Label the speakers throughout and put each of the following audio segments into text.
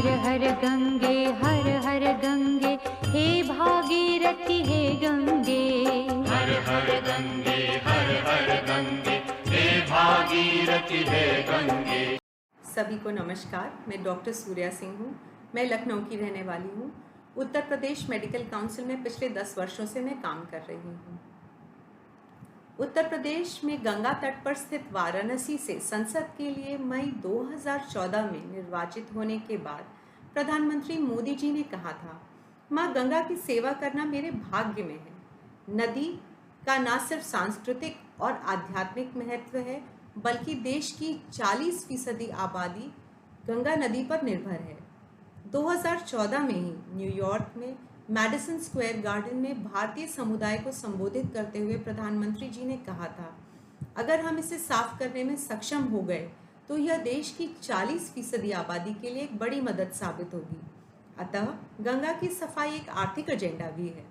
Speaker 1: हर गंगे हे भागीरथी हे गंगे,
Speaker 2: हर गंगे हर गंगे हे भागीरथी हे गंगे।
Speaker 3: सभी को नमस्कार। मैं डॉक्टर सूर्या सिंह हूँ। मैं लखनऊ की रहने वाली हूँ। उत्तर प्रदेश मेडिकल काउंसिल में पिछले 10 वर्षों से मैं काम कर रही हूँ। उत्तर प्रदेश में गंगा तट पर स्थित वाराणसी से संसद के लिए मई 2014 में निर्वाचित होने के बाद प्रधानमंत्री मोदी जी ने कहा था, माँ गंगा की सेवा करना मेरे भाग्य में है। नदी का न सिर्फ सांस्कृतिक और आध्यात्मिक महत्व है, बल्कि देश की 40% आबादी गंगा नदी पर निर्भर है। 2014 में ही न्यूयॉर्क में मैडिसन स्क्वायर गार्डन में भारतीय समुदाय को संबोधित करते हुए प्रधानमंत्री जी ने कहा था, अगर हम इसे साफ करने में सक्षम हो गए तो यह देश की 40% आबादी के लिए एक बड़ी मदद साबित होगी। अतः गंगा की सफाई एक आर्थिक एजेंडा भी है।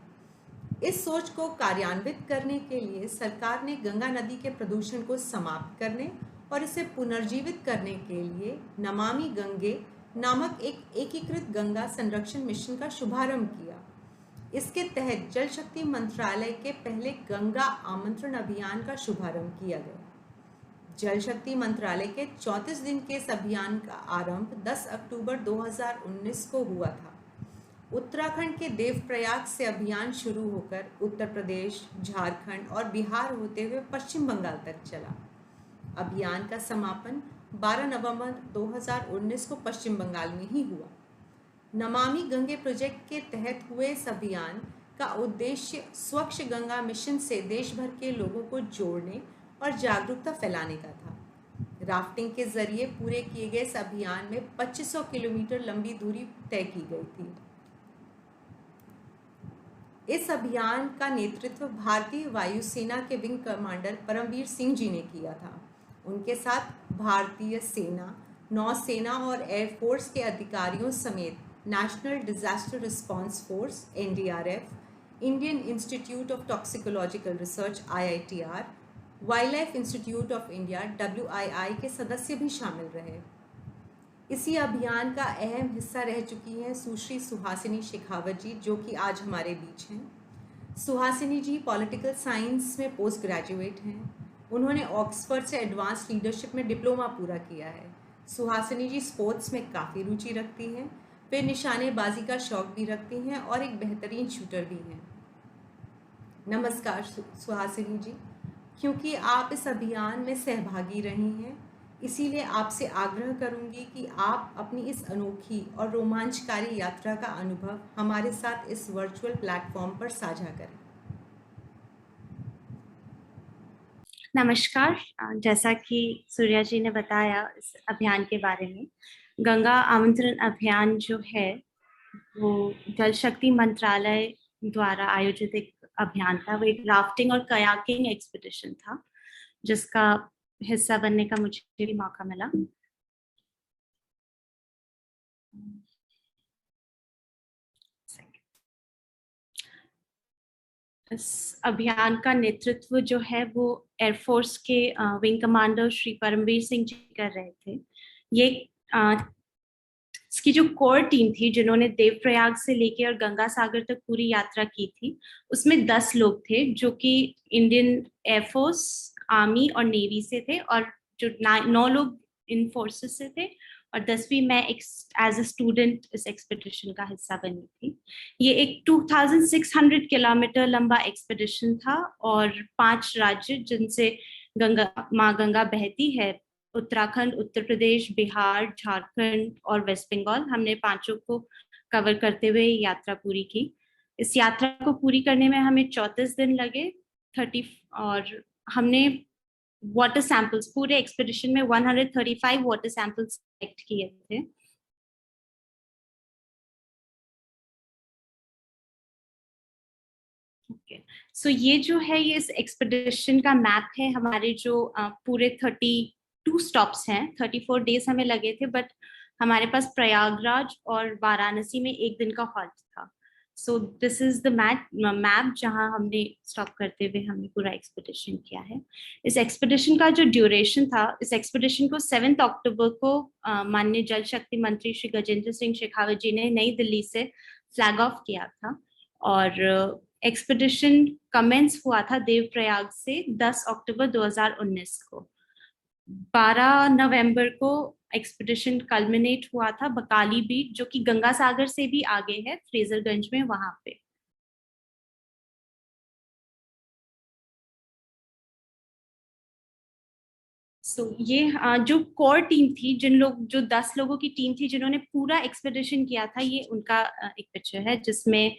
Speaker 3: इस सोच को कार्यान्वित करने के लिए सरकार ने गंगा नदी के प्रदूषण को समाप्त करने और इसे पुनर्जीवित करने के लिए नमामि गंगे नामक एक एकीकृत गंगा संरक्षण मिशन का शुभारंभ किया। इसके तहत जल शक्ति मंत्रालय के पहले गंगा आमंत्रण अभियान का शुभारंभ किया गया। जल शक्ति मंत्रालय के 34 दिन के इस अभियान का आरंभ 10 अक्टूबर 2019 को हुआ था। उत्तराखंड के देवप्रयाग से अभियान शुरू होकर उत्तर प्रदेश, झारखंड और बिहार होते हुए पश्चिम बंगाल तक चला। अभियान का समापन 12 नवंबर 2019 को पश्चिम बंगाल में ही हुआ। नमामि गंगे प्रोजेक्ट के तहत हुए इस अभियान का उद्देश्य स्वच्छ गंगा मिशन से देश भर के लोगों को जोड़ने और जागरूकता फैलाने का था। राफ्टिंग के जरिए पूरे किए गए इस अभियान में 2500 किलोमीटर लंबी दूरी तय की गई थी। इस अभियान का नेतृत्व भारतीय वायुसेना के विंग कमांडर परमवीर सिंह जी ने किया था। उनके साथ भारतीय सेना, नौसेना और एयरफोर्स के अधिकारियों समेत national disaster response force (NDRF), Indian Institute of toxicological research (IITR), wild life institute of India (WII) के सदस्य भी शामिल रहे। इसी अभियान का अहम हिस्सा रह चुकी हैं सुश्री सुहासिनी शेखावत जी, जो कि आज हमारे बीच हैं। सुहासिनी जी पॉलिटिकल साइंस में पोस्ट ग्रेजुएट हैं। उन्होंने ऑक्सफोर्ड से एडवांस लीडरशिप में डिप्लोमा पूरा किया है। सुहासिनी जी स्पोर्ट्स में काफ़ी रुचि रखती हैं। वे निशानेबाजी का शौक भी रखती हैं और एक बेहतरीन शूटर भी हैं। नमस्कार सुहासिनी जी, क्योंकि आप इस अभियान में सहभागी रही हैं, इसीलिए आपसे आग्रह करूंगी कि आप अपनी इस अनोखी और रोमांचकारी यात्रा का अनुभव हमारे साथ इस वर्चुअल प्लेटफॉर्म पर साझा करें।
Speaker 4: नमस्कार। जैसा कि सूर्या जी ने बताया इस अभियान के बारे में, गंगा आमंत्रण अभियान जो है वो जल शक्ति मंत्रालय द्वारा आयोजित एक अभियान था। वो एक राफ्टिंग और कयाकिंग एक्सपीडिशन था, जिसका हिस्सा बनने का मुझे भी मौका मिला। इस अभियान का नेतृत्व जो है वो एयरफोर्स के विंग कमांडर श्री परमवीर सिंह जी कर रहे थे। ये इसकी जो कोर टीम थी, जिन्होंने देवप्रयाग से लेके और गंगा सागर तक पूरी यात्रा की थी, उसमें 10 लोग थे जो कि इंडियन एयरफोर्स, आर्मी और नेवी से थे, और जो 9 लोग इन फोर्सेस से थे और 10वीं मैं एज ए स्टूडेंट इस एक्सपीडिशन का हिस्सा बनी थी। ये एक 2600 किलोमीटर लंबा एक्सपीडिशन था और 5 राज्य जिनसे माँ गंगा बहती है, उत्तराखंड, उत्तर प्रदेश, बिहार, झारखंड और वेस्ट बंगाल, हमने 5 को कवर करते हुए यात्रा पूरी की। इस यात्रा को पूरी करने में हमें 34 दिन लगे 30, और हमने वाटर सैंपल्स, पूरे एक्सपीडिशन में 135 वाटर सैंपल्स कलेक्ट किए थे। सो ये जो है, ये इस एक्सपीडिशन का मैप है। हमारे जो पूरे 32 स्टॉप्स हैं, 34 डेज हमें लगे थे, बट हमारे पास प्रयागराज और वाराणसी में 1 दिन का हॉल्ट था। So this is the map जहां हमने स्टॉप करते हुए हमने पूरा एक्सपेडिशन किया है। इस एक्सपेडिशन का जो ड्यूरेशन था, इस एक्सपेडिशन को 7 अक्टूबर को माननीय जल शक्ति मंत्री श्री गजेंद्र सिंह शेखावत जी ने नई दिल्ली से फ्लैग ऑफ किया था, और एक्सपेडिशन कमेंस हुआ था देवप्रयाग से 10 अक्टूबर 2019 को। 12 नवंबर को एक्सपेडिशन कल्मिनेट हुआ था बकाली बीच, जो कि गंगा सागर से भी आगे है, फ्रेजरगंज में, वहां पे। ये जो कोर टीम थी, जो 10 लोगों की टीम थी जिन्होंने पूरा एक्सपेडिशन किया था, ये उनका एक पिक्चर है जिसमें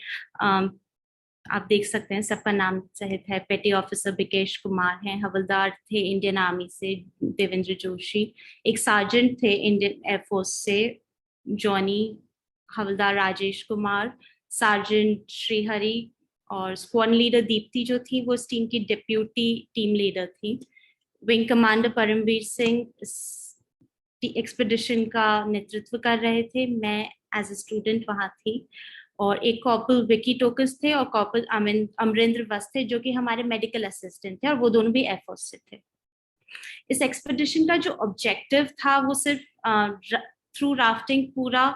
Speaker 4: आप देख सकते हैं सबका नाम सहित है। पेटी ऑफिसर बिकेश कुमार हैं, हवलदार थे इंडियन आर्मी से देवेंद्र जोशी, एक सार्जेंट थे इंडियन एयरफोर्स से जॉनी, हवलदार राजेश कुमार, सार्जेंट श्रीहरि, और स्क्वाड लीडर दीप्ति जो थी वो इस टीम की डिप्यूटी टीम लीडर थी। Wing commander Paramvir Singh expedition का नेतृत्व कर रहे थे, मैं एज ए स्टूडेंट वहां थी, और एक कॉर्पोरल विकी टोकस थे और कॉर्पोरल अमरेंद्र वस्त थे जो कि हमारे मेडिकल असिस्टेंट थे, और वो दोनों भी एयरफोर्स से थे। इस एक्सपेडिशन का जो ऑब्जेक्टिव था वो सिर्फ थ्रू राफ्टिंग पूरा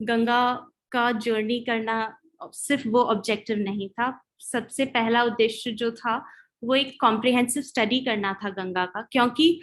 Speaker 4: गंगा का जर्नी करना, सिर्फ वो ऑब्जेक्टिव नहीं था। सबसे पहला उद्देश्य जो था वो एक कॉम्प्रिहेंसिव स्टडी करना था गंगा का, क्योंकि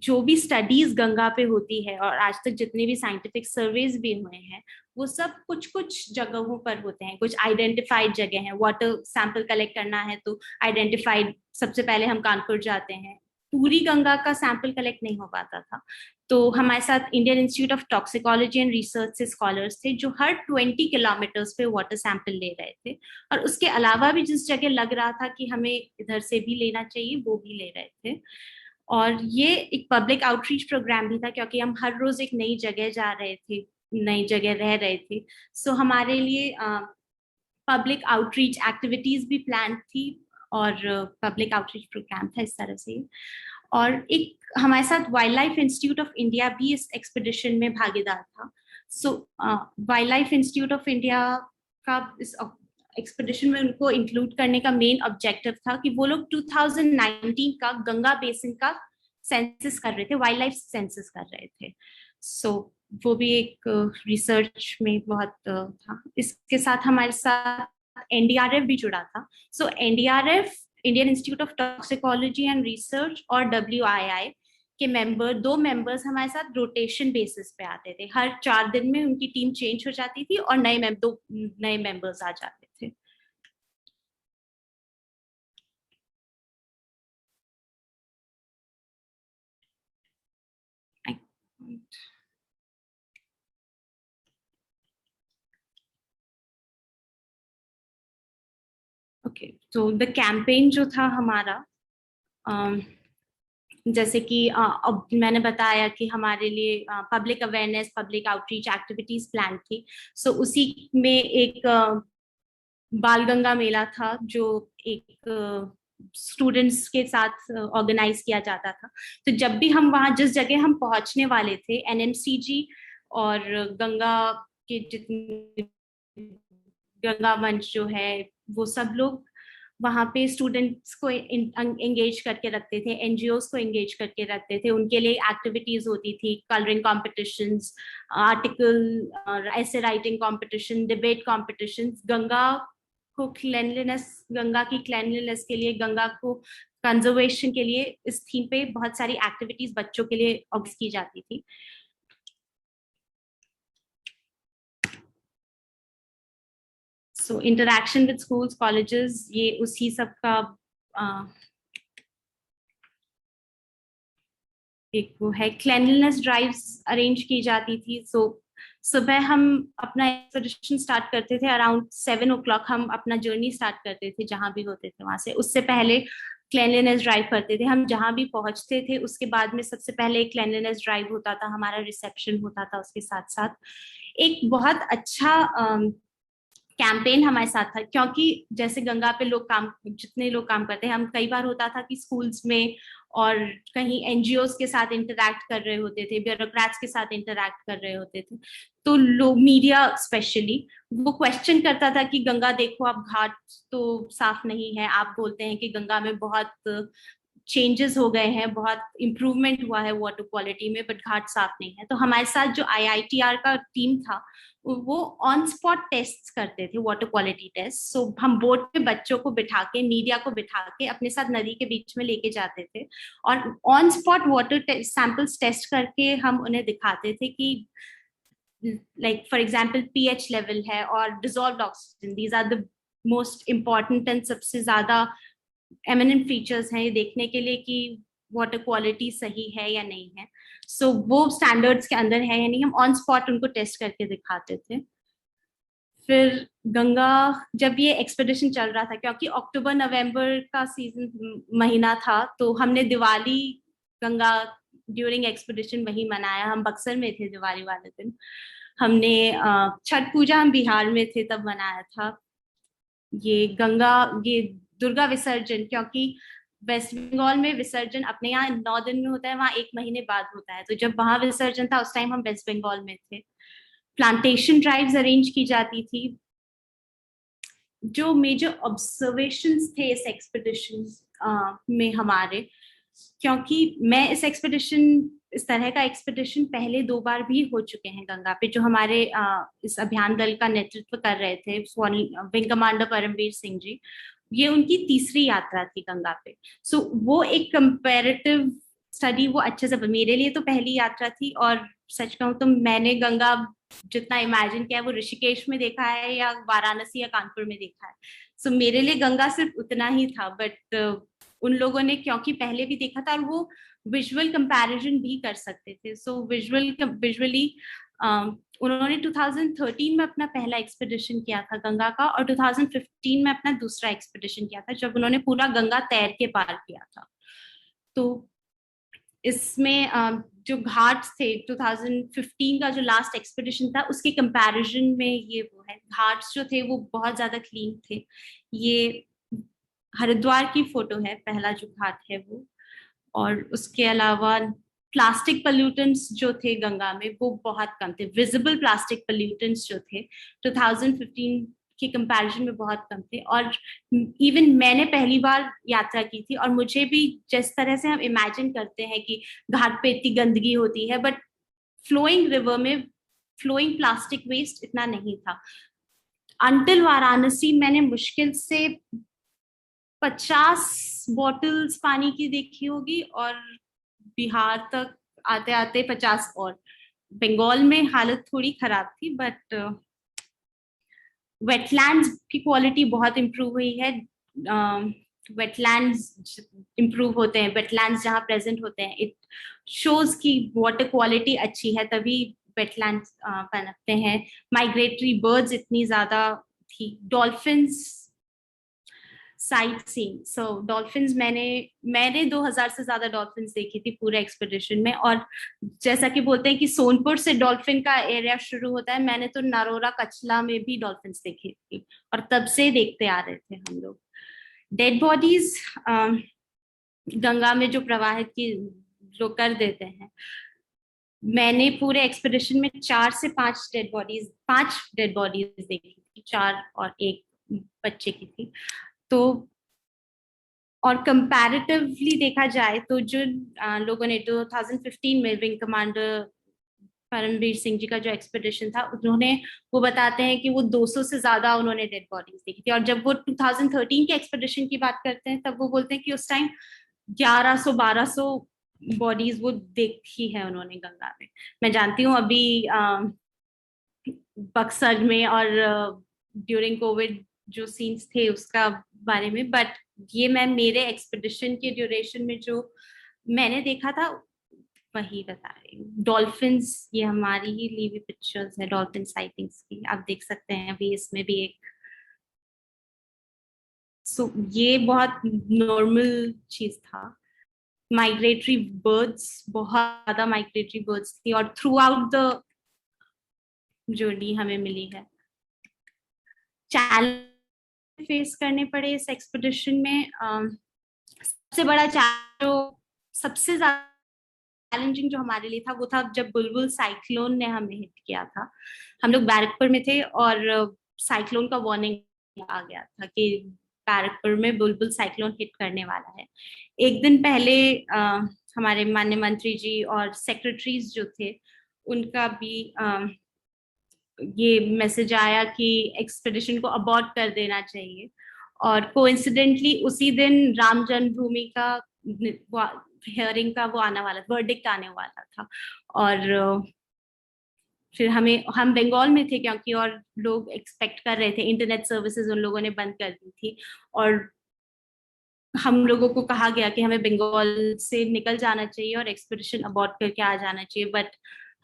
Speaker 4: जो भी स्टडीज गंगा पे होती है और आज तक जितने भी साइंटिफिक सर्वेज भी हुए हैं वो सब कुछ कुछ जगहों पर होते हैं, कुछ आइडेंटिफाइड जगह हैं। वाटर सैंपल कलेक्ट करना है तो आइडेंटिफाइड, सबसे पहले हम कानपुर जाते हैं, पूरी गंगा का सैंपल कलेक्ट नहीं हो पाता था। तो हमारे साथ Indian Institute of Toxicology and research से स्कॉलर्स थे जो हर 20 किलोमीटर्स पे वाटर सैंपल ले रहे थे, और उसके अलावा भी जिस जगह लग रहा था कि हमें इधर से भी लेना चाहिए वो भी ले रहे थे। और ये एक पब्लिक आउटरीच प्रोग्राम भी था, क्योंकि हम हर रोज एक नई जगह जा रहे थे, नई जगह रह रहे थे। सो हमारे लिए पब्लिक आउटरीच एक्टिविटीज भी प्लान थी और पब्लिक आउटरीच प्रोग्राम था इस तरह से। और एक हमारे साथ wild life institute of India भी इस एक्सपेडिशन में भागीदार था। So wild life institute of India का इस एक्सपेडिशन में उनको इंक्लूड करने का मेन ऑब्जेक्टिव था कि वो लोग 2019 का गंगा बेसिन का सेंसस कर रहे थे, वाइल्ड लाइफ सेंसस कर रहे थे। सो वो भी एक रिसर्च में बहुत था। इसके साथ हमारे साथ एनडीआरएफ भी जुड़ा था। So NDRF, Indian Institute of Toxicology and Research, और WII के दो मेंबर्स हमारे साथ रोटेशन बेसिस पे आते थे। हर 4 दिन में उनकी टीम चेंज हो जाती थी और दो नए मेंबर्स आ जाते थे। ओके, तो द कैंपेन जो था हमारा, जैसे कि अब मैंने बताया कि हमारे लिए public awareness, public outreach activities plan थी। सो उसी में एक बाल गंगा मेला था जो एक स्टूडेंट्स के साथ ऑर्गेनाइज किया जाता था। तो जब भी हम वहाँ जिस जगह हम पहुंचने वाले थे, NMCG और गंगा के जितने गंगा मंच जो है वो सब लोग वहाँ पे स्टूडेंट्स को एंगेज करके रखते थे, NGOs को एंगेज करके रखते थे। उनके लिए एक्टिविटीज होती थी, कलरिंग कॉम्पिटिशन्स, आर्टिकल ऐसे writing competition, debate competitions. Ganga को क्लेanलीनेस, गंगा की क्लेanलीनेस के लिए, गंगा को कंजर्वेशन के लिए इस थीम पे बहुत सारी एक्टिविटीज बच्चों के लिए ऑर्गेनाइज की जाती थी। सो इंटरैक्शन विद स्कूल्स, कॉलेजेस, ये उसी सब का एक वो है। क्लेanलीनेस ड्राइव्स अरेंज की जाती थी। सो सुबह हम अपना एक्सपेडिशन स्टार्ट करते थे, अराउंड 7 o'clock हम अपना जर्नी स्टार्ट करते थे जहां भी होते थे वहां से। उससे पहले क्लेanलीनेस ड्राइव करते थे हम जहां भी पहुंचते थे। उसके बाद में सबसे पहले एक क्लेanलीनेस ड्राइव होता था, हमारा रिसेप्शन होता था। उसके साथ साथ एक बहुत अच्छा कैंपेन हमारे साथ था, क्योंकि जैसे गंगा पे जितने लोग काम करते हैं, हम कई बार होता था कि स्कूल्स में और कहीं एनजीओज के साथ इंटरैक्ट कर रहे होते थे, ब्यूरोक्रेट्स के साथ इंटरैक्ट कर रहे होते थे। तो लोग, मीडिया स्पेशली, वो क्वेश्चन करता था कि गंगा देखो आप, घाट तो साफ नहीं है, आप बोलते हैं कि गंगा में बहुत चेंजेस हो गए हैं, बहुत इम्प्रूवमेंट हुआ है वाटर क्वालिटी में, बट घाट साफ नहीं है। तो हमारे साथ जो आईआईटीआर का टीम था वो ऑन स्पॉट टेस्ट करते थे, वाटर क्वालिटी टेस्ट। सो हम बोट पे बच्चों को बिठा के, मीडिया को बिठा के अपने साथ नदी के बीच में लेके जाते थे और on spot water samples test करके हम उन्हें दिखाते थे कि like for example pH level है और dissolved oxygen, these are the most important and सबसे ज्यादा एमिनेंट फीचर्स हैं ये देखने के लिए कि वाटर क्वालिटी सही है या नहीं है। सो वो स्टैंडर्ड्स के अंदर है या नहीं, हम ऑन स्पॉट उनको टेस्ट करके दिखाते थे। फिर गंगा, जब ये एक्सपेडिशन चल रहा था, क्योंकि अक्टूबर नवंबर का सीजन महीना था, तो हमने दिवाली गंगा ड्यूरिंग एक्सपेडिशन वही मनाया। हम बक्सर में थे दिवाली वाले दिन। हमने छठ पूजा हम बिहार में थे तब मनाया था। ये गंगा, ये दुर्गा विसर्जन, क्योंकि वेस्ट बंगाल में विसर्जन अपने यहाँ 9 दिन में होता है, वहाँ 1 महीने बाद होता है। तो जब वहां विसर्जन था उस टाइम हम वेस्ट बंगाल में थे। प्लांटेशन ड्राइव्स अरेंज की जाती थी। जो मेजर ऑब्जर्वेशंस थे इस एक्सपेडिशन में हमारे, क्योंकि मैं इस तरह का एक्सपेडिशन पहले 2 बार भी हो चुके हैं गंगा पे, जो हमारे इस अभियान दल का नेतृत्व कर रहे थे विंग कमांडर परमवीर सिंह जी। ये उनकी तीसरी यात्रा थी गंगा पे। सो वो एक कंपैरेटिव स्टडी वो अच्छे से, मेरे लिए तो पहली यात्रा थी, और सच कहूँ तो मैंने गंगा जितना इमेजिन किया वो ऋषिकेश में देखा है या वाराणसी या कानपुर में देखा है। सो मेरे लिए गंगा सिर्फ उतना ही था, बट उन लोगों ने क्योंकि पहले भी देखा था और वो विजुअल कंपैरिजन भी कर सकते थे। सो विजुअली उन्होंने 2013 में अपना पहला एक्सपेडिशन किया था गंगा का, और 2015 में अपना दूसरा एक्सपेडिशन किया था, जब उन्होंने पूरा गंगा तैर के पार किया था। तो इसमें जो घाट थे, 2015 का जो लास्ट एक्सपेडिशन था, उसके कंपैरिजन में ये वो है, घाट्स जो थे वो बहुत ज्यादा क्लीन थे। ये हरिद्वार की फोटो है, पहला जो घाट है वो। और उसके अलावा प्लास्टिक पोल्यूटेंट्स जो थे गंगा में वो बहुत कम थे। विजिबल प्लास्टिक पोल्यूटेंट्स जो थे 2015 के कंपैरिजन में बहुत कम थे। और इवन मैंने पहली बार यात्रा की थी, और मुझे भी जिस तरह से हम इमेजिन करते हैं कि घाट पे इतनी गंदगी होती है, बट फ्लोइंग रिवर में फ्लोइंग प्लास्टिक वेस्ट इतना नहीं था। अंटिल वाराणसी मैंने मुश्किल से 50 बॉटल्स पानी की देखी होगी, और बिहार तक आते आते 50 और। बंगाल में हालत थोड़ी खराब थी, बट वेटलैंड्स की क्वालिटी बहुत इम्प्रूव हुई है। वेटलैंड्स इम्प्रूव होते हैं, वेटलैंड्स जहाँ प्रेजेंट होते हैं, इट शोज की वाटर क्वालिटी अच्छी है, तभी वेटलैंड्स पनपते हैं। माइग्रेटरी बर्ड्स इतनी ज्यादा थी। डॉल्फिन्स साइट सीइंग, सो डॉल्फिन्स मैंने 2000 से ज्यादा डॉल्फिन्स देखी थी पूरे एक्सपेडिशन में। और जैसा कि बोलते हैं कि सोनपुर से डॉल्फिन का एरिया शुरू होता है, मैंने तो नरोरा कचला में भी डॉल्फिन्स देखी थी, और तब से देखते आ रहे थे हम लोग। डेड बॉडीज गंगा में जो प्रवाहित की जो कर देते हैं, मैंने पूरे एक्सपेडिशन में 4 से 5 डेड बॉडीज देखी थी, 4 और 1 बच्चे की थी। तो और कंपैरेटिवली देखा जाए तो जो लोगों ने 2015 में विंग कमांडर परमवीर सिंह जी का जो एक्सपेडिशन था, उन्होंने वो बताते हैं कि वो 200 से ज्यादा उन्होंने डेड बॉडीज देखी थी। और जब वो 2013 के एक्सपेडिशन की बात करते हैं, तब वो बोलते हैं कि उस टाइम 1100-1200 बॉडीज वो देखी है उन्होंने गंगा में। मैं जानती हूँ अभी बक्सर में और ड्यूरिंग कोविड जो सीन्स थे उसका बारे में, बट ये मैं मेरे एक्सपेडिशन के ड्यूरेशन में जो मैंने देखा था वही बता रही हूँ। डॉल्फिन्स, ये हमारी ही ली हुई पिक्चर्स है डॉल्फिन साइटिंग्स की, आप देख सकते हैं अभी इसमें भी एक। सो ये बहुत नॉर्मल चीज था। माइग्रेटरी बर्ड्स, बहुत ज्यादा माइग्रेटरी बर्ड्स थी, और थ्रू आउट द जर्नी हमें मिली है। चैलेंज फेस करने पड़े इस एक्सपेडिशन में। सबसे बड़ा चैलेंज सबसे ज्यादा चैलेंजिंग जो हमारे लिए था वो था जब बुलबुल साइक्लोन ने हमें हिट किया था। हम लोग बैरकपुर में थे और साइक्लोन का वार्निंग आ गया था कि बैरकपुर में बुलबुल साइक्लोन हिट करने वाला है। एक दिन पहले हमारे माननीय मंत्री जी और सेक्रेटरीज जो थे उनका भी ये मैसेज आया कि एक्सपेडिशन को अबॉर्ट कर देना चाहिए। और कोइंसिडेंटली उसी दिन राम जन्मभूमि का हियरिंग का वो आने वाला, वर्डिक्ट आने वाला था। और फिर हम बंगाल में थे क्योंकि और लोग एक्सपेक्ट कर रहे थे, इंटरनेट सर्विसेज उन लोगों ने बंद कर दी थी और हम लोगों को कहा गया कि हमें बंगाल से निकल जाना चाहिए और एक्सपेडिशन अबॉर्ट करके आ जाना चाहिए। बट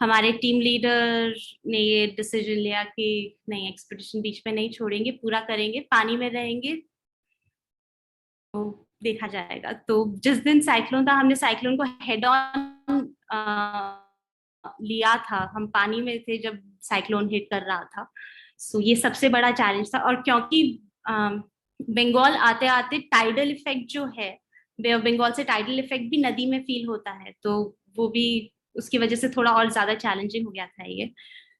Speaker 4: हमारे टीम लीडर ने ये डिसीजन लिया कि नहीं, एक्सपेडिशन बीच में नहीं छोड़ेंगे, पूरा करेंगे, पानी में रहेंगे तो देखा जाएगा। तो जिस दिन साइक्लोन था हमने साइक्लोन को हेड ऑन लिया था। हम पानी में थे जब साइक्लोन हिट कर रहा था। सो ये सबसे बड़ा चैलेंज था। और क्योंकि बंगाल आते आते टाइडल इफेक्ट जो है, बे ऑफ बंगाल से टाइडल इफेक्ट भी नदी में फील होता है, तो वो भी उसकी वजह से थोड़ा और ज्यादा चैलेंजिंग हो गया था ये।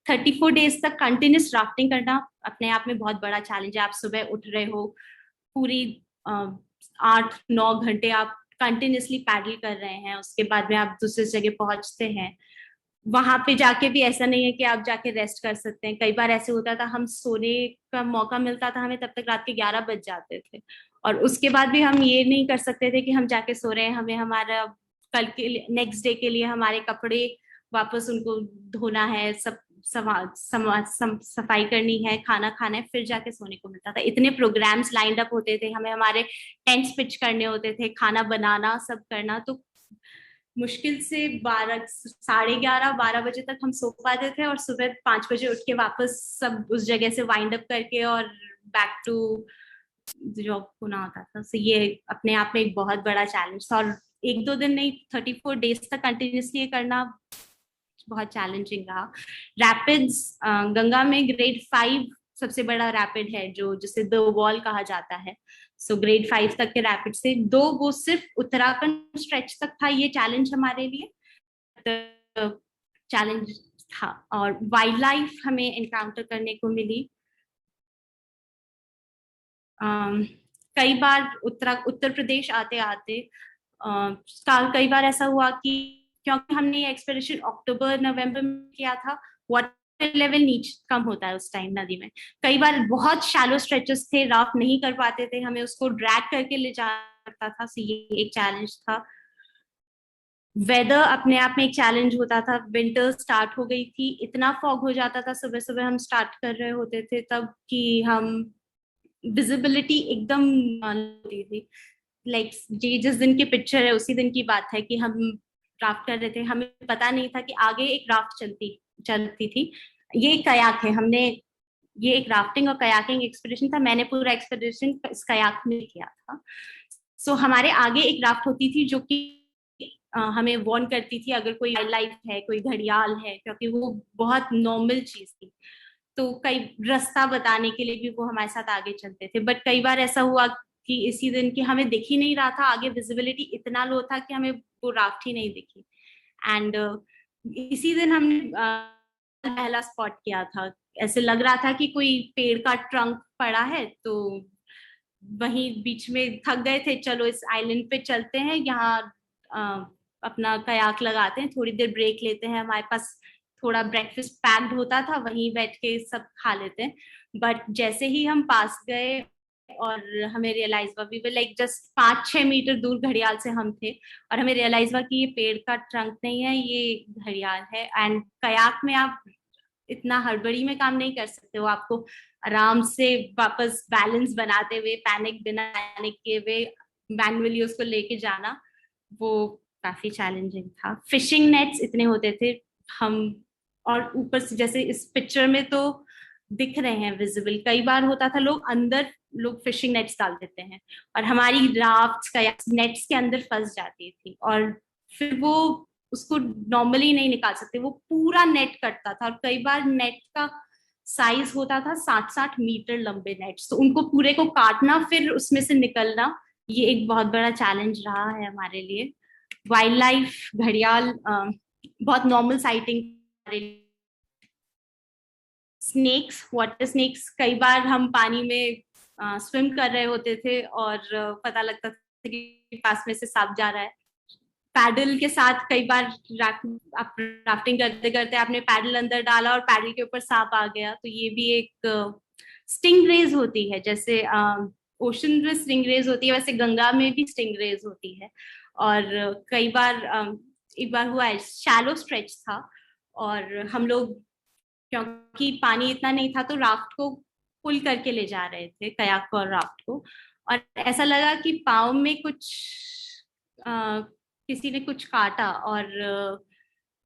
Speaker 4: 34 डेज तक कंटिन्यूस राफ्टिंग करना अपने आप में बहुत बड़ा चैलेंज है। आप सुबह उठ रहे हो, पूरी 8-9 घंटे आप कंटिन्यूसली पैडल कर रहे हैं, उसके बाद में आप दूसरी जगह पहुंचते हैं। वहां पे जाके भी ऐसा नहीं है कि आप जाके रेस्ट कर सकते हैं। कई बार ऐसे होता था हम सोने का मौका मिलता था हमें, तब तक रात के 11 बज जाते थे और उसके बाद भी हम ये नहीं कर सकते थे कि हम जाके सो रहे हैं। हमें हमारा कल के लिए, नेक्स्ट डे के लिए हमारे कपड़े वापस उनको धोना है, सब सफाई करनी है, खाना खाना है, फिर जाके सोने को मिलता था। इतने प्रोग्राम्स लाइंड अप होते थे, हमें हमारे टेंट्स पिच करने होते थे, खाना बनाना, सब करना। तो मुश्किल से 11:30-12 बजे तक हम सो पाते थे और सुबह 5 बजे उठ के वापस सब उस जगह से वाइंड अप करके और बैक टू जॉब होना होता था। सो ये अपने आप में एक बहुत बड़ा चैलेंज था और 1-2 दिन नहीं, 34 डेज तक कंटिन्यूसली ये करना बहुत चैलेंजिंग रहा। रैपिड्स, गंगा में ग्रेड 5 सबसे बड़ा रैपिड है जो जिसे द वॉल कहा जाता है। सो ग्रेड 5 तक के रैपिड से 2 वो सिर्फ उत्तराखंड स्ट्रेच तक था ये चैलेंज हमारे लिए चैलेंज था। और वाइल्ड लाइफ हमें एनकाउंटर करने को मिली। कई बार उत्तर प्रदेश आते आते कई बार ऐसा हुआ कि क्योंकि हमने ये एक्सपेडिशन अक्टूबर-नवंबर में किया था, वाटर लेवल नीचे कम होता है उस टाइम नदी में। कई बार बहुत शैलो स्ट्रेचेस थे, राफ्ट नहीं कर पाते थे, हमें उसको ड्रैग करके ले जाना पड़ता था। सो ये एक चैलेंज था। वेदर अपने आप में एक चैलेंज होता था। विंटर स्टार्ट हो गई थी, इतना फॉग हो जाता था सुबह सुबह हम स्टार्ट कर रहे होते थे तब कि हम विजिबिलिटी एकदम होती थी। लाइक ये जिस दिन की पिक्चर है उसी दिन की बात है कि हम राफ्ट कर रहे थे, हमें पता नहीं था कि आगे एक राफ्ट चलती थी। ये एक कयाक है, ये एक राफ्टिंग और कयाकिंग एक्सपीडिशन था। मैंने पूरा एक्सपीडिशन इस कयाक में किया था। सो हमारे आगे एक राफ्ट होती थी जो कि हमें वार्न करती थी अगर कोई वाइल्ड लाइफ है, कोई घड़ियाल है, क्योंकि वो बहुत नॉर्मल चीज थी। तो कई रास्ता बताने के लिए भी वो हमारे साथ आगे चलते थे। बट कई बार ऐसा हुआ कि इसी दिन की हमें दिख ही नहीं रहा था, आगे विजिबिलिटी इतना लो था कि हमें वो राफ्ट ही नहीं दिखी। एंड इसी दिन हमने पहला स्पॉट किया था। ऐसे लग रहा था कि कोई पेड़ का ट्रंक पड़ा है, तो वहीं बीच में थक गए थे, चलो इस आइलैंड पे चलते हैं, यहाँ अपना कयाक लगाते हैं, थोड़ी देर ब्रेक लेते हैं। हमारे पास थोड़ा ब्रेकफास्ट पैक्ड होता था, वहीं बैठ के सब खा लेते हैं। बट जैसे ही हम पास गए और हमें रियलाइज हुआ, we were like just 5-6 metre दूर घड़ियाल से हम थे और हमें रियलाइज हुआ कि ये पेड़ का ट्रंक नहीं है, ये घड़ियाल है। एंड कयाक में आप इतना हड़बड़ी में काम नहीं कर सकते हो, आपको आराम से वापस बैलेंस बनाते हुए, बिना पैनिक किए हुए मैनुअली उसको लेके जाना, वो काफी चैलेंजिंग था। फिशिंग नेट्स इतने होते थे हम, और ऊपर से जैसे इस पिक्चर में तो दिख रहे हैं विजिबल, कई बार होता था लोग फिशिंग नेट्स डाल देते हैं और हमारी राफ्ट नेट्स के अंदर फंस जाती थी और फिर वो उसको नॉर्मली नहीं निकाल सकते, वो पूरा नेट कटता था। और कई बार नेट का साइज होता था 60-60 मीटर लंबे नेट्स, तो उनको पूरे को काटना फिर उसमें से निकलना, ये एक बहुत बड़ा चैलेंज रहा है हमारे लिए। वाइल्ड लाइफ, घड़ियाल, बहुत normal sighting. Snakes, water snakes, कई बार हम पानी में स्विम कर रहे होते थे और पता लगता था कि पास में से सांप जा रहा है। पैडल के साथ कई बार राफ्टिंग करते करते आपने पैडल अंदर डाला और पैडल के ऊपर सांप आ गया, तो ये भी एक स्टिंग होती है। जैसे ओशन में स्टिंग होती है, वैसे गंगा में भी स्टिंग होती है। और कई बार एक बार हुआ है, शैलो स्ट्रेच था और हम लोग, क्योंकि पानी इतना नहीं था, तो राफ्ट को पुल करके ले जा रहे थे, कयाक और राफ्ट को, और ऐसा लगा कि पाँव में कुछ किसी ने कुछ काटा। और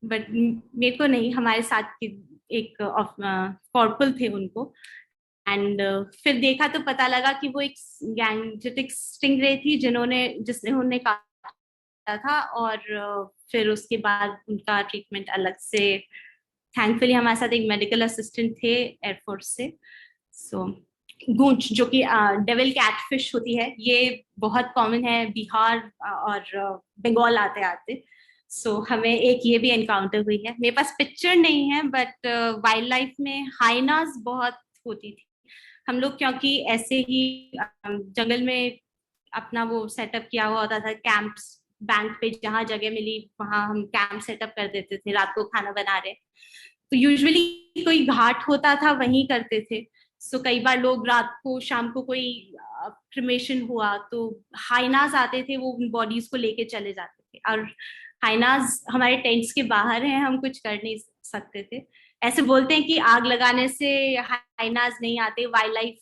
Speaker 4: बट मेरे को नहीं, हमारे साथ की एक कॉर्पोरल थे उनको। एंड फिर देखा तो पता लगा कि वो एक गैंजेटिक स्टिंगरे थी जिसने उन्हें काटा था। और फिर उसके बाद उनका ट्रीटमेंट अलग से, थैंकफुली हमारे साथ एक मेडिकल असिस्टेंट थे एयरफोर्स से। सो गूंच, जो कि डेविल कैटफिश होती है, ये बहुत कॉमन है बिहार और बंगाल आते आते। सो हमें एक ये भी एनकाउंटर हुई है। मेरे पास पिक्चर नहीं है, बट वाइल्ड लाइफ में हाइनास बहुत होती थी। हम लोग क्योंकि ऐसे ही जंगल में अपना वो सेटअप किया हुआ होता था, कैंप्स, बैंक पे जहाँ जगह मिली वहां हम कैंप सेटअप कर देते थे, रात को खाना बना रहे। तो यूजुअली कोई घाट होता था वहीं करते थे। सो कई बार लोग रात को, शाम को कोई क्रिमेशन हुआ तो हाइनाज आते थे, वो बॉडीज को लेके चले जाते थे। और हाइनाज हमारे टेंट्स के बाहर हैं, हम कुछ कर नहीं सकते थे। ऐसे बोलते हैं कि आग लगाने से हाइनाज नहीं आते, वाइल्ड लाइफ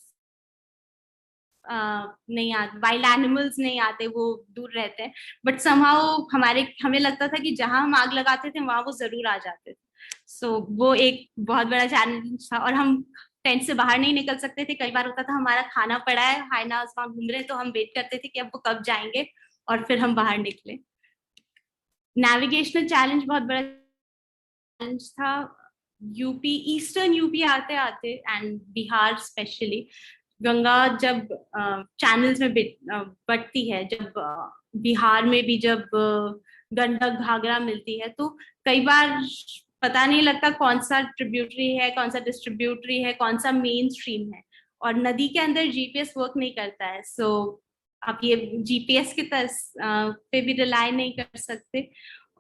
Speaker 4: नहीं आते, वाइल्ड एनिमल्स नहीं आते, वो दूर रहते हैं। बट समहाउ हमें लगता था कि जहां हम आग लगाते थे वहां वो जरूर आ जाते थे। सो वो एक बहुत बड़ा चैलेंज था। और हम टेंट से बाहर नहीं निकल सकते थे। कई बार होता था हमारा खाना पड़ा है, हाइनास वहां घूम रहे हैं, तो हम वेट करते थे कि अब वो कब जाएंगे और फिर हम बाहर निकले। नेविगेशनल चैलेंज बहुत बड़ा चैलेंज था। यूपी, ईस्टर्न यूपी आते आते एंड बिहार स्पेशली, गंगा जब चैनल्स में बटती है, जब बिहार में भी जब गंडक घाघरा मिलती है, तो कई बार पता नहीं लगता कौन सा ट्रिब्यूटरी है, कौन सा डिस्ट्रीब्यूटरी है, कौन सा मेन स्ट्रीम है। और नदी के अंदर जीपीएस वर्क नहीं करता है। सो आप ये जीपीएस के पे भी रिलाय नहीं कर सकते।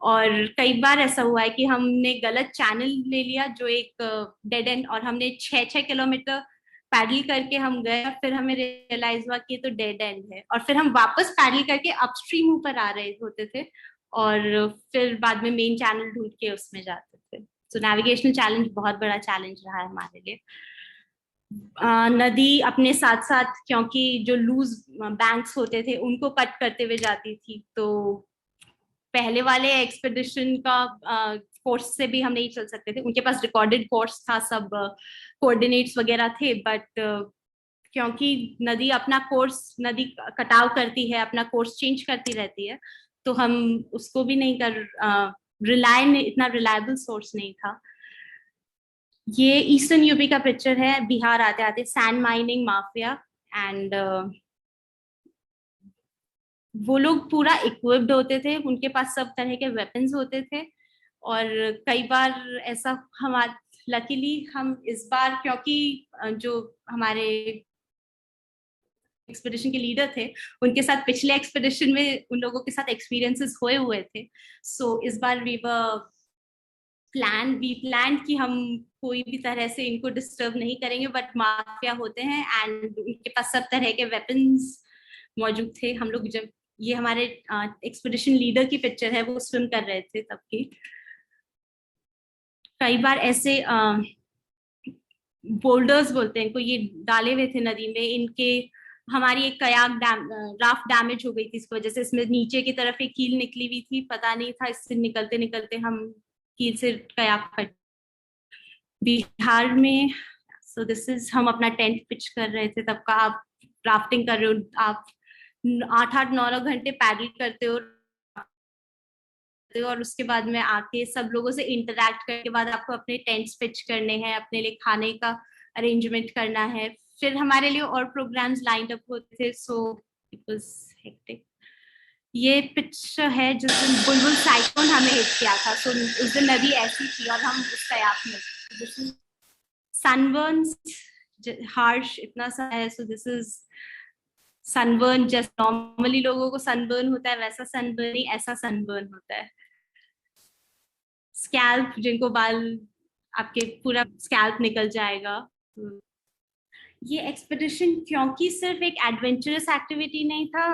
Speaker 4: और कई बार ऐसा हुआ है कि हमने गलत चैनल ले लिया, जो एक डेड एंड, और हमने 6-6 किलोमीटर पैडल करके हम गए, फिर हमें रियलाइज हुआ कि ये तो डेड एंड है। और फिर हम वापस पैडल करके अपस्ट्रीम ऊपर आ रहे होते थे और फिर बाद में मेन चैनल ढूंढ के उसमें जाते थे। सो नेविगेशनल चैलेंज बहुत बड़ा चैलेंज रहा है हमारे लिए। नदी अपने साथ साथ, क्योंकि जो लूज बैंक्स होते थे उनको कट करते हुए जाती थी, तो पहले वाले एक्सपेडिशन का कोर्स से भी हम नहीं चल सकते थे। उनके पास रिकॉर्डेड कोर्स था, सब कोऑर्डिनेट्स वगैरह थे, बट क्योंकि नदी अपना कोर्स, नदी कटाव करती है, अपना कोर्स चेंज करती रहती है, तो हम उसको भी नहीं इतना रिलायबल सोर्स नहीं था। ये ईस्टर्न यूपी का पिक्चर है, बिहार आते आते, सैंड माइनिंग माफिया। एंड वो लोग पूरा इक्विप्ड होते थे, उनके पास सब तरह के वेपन्स होते थे। और कई बार ऐसा, हमारे लकीली हम इस बार, क्योंकि जो हमारे एक्सपेडिशन के लीडर थे, उनके साथ पिछले एक्सपेडिशन में उन लोगों के साथ एक्सपीरियंसेस हुए थे। सो इस बार वी प्लान कि हम कोई भी तरह से इनको डिस्टर्ब नहीं करेंगे, बट माफिया होते हैं एंड उनके पास सब तरह के वेपन्स मौजूद थे। हम लोग जब, ये हमारे एक्सपेडिशन लीडर की पिक्चर है, वो स्विम कर रहे थे तब की। कई बार ऐसे बोल्डर्स बोलते हैं, को ये डाले हुए थे नदी में, इनके, हमारी एक कयाक राफ्ट डैमेज हो गई थी इसकी वजह से। इसमें नीचे की तरफ एक कील निकली हुई थी, पता नहीं था, इससे निकलते निकलते हम कील से कयाक फट। बिहार में, सो दिस इज, हम अपना टेंट पिच कर रहे थे तब का। आप राफ्टिंग कर रहे हो, आप 8-8-9 घंटे पैडल करते हो, और उसके बाद में आके सब लोगों से इंटरेक्ट करने के बाद आपको अपने टेंट्स पिच करने हैं, अपने लिए खाने का अरेंजमेंट करना है, फिर हमारे लिए और प्रोग्राम्स लाइंड अप होते थे। So it was hectic. ये पिक्चर है जिस दिन बुलबुल साइक्लोन हमें हिट किया था, सो उस दिन नदी ऐसी थी और हम उस कयाप में थे। दिस इज सनबर्न, हार्श इतना सा है, सो दिस इज सनबर्न। जैसे नॉर्मली लोगों को सनबर्न होता है वैसा सनबर्न नहीं, ऐसा सनबर्न होता है। स्कैल्प, जिनको बाल आपके पूरा स्कैल्प निकल जाएगा। ये एक्सपेडिशन क्योंकि सिर्फ एक एडवेंचरस एक्टिविटी नहीं था,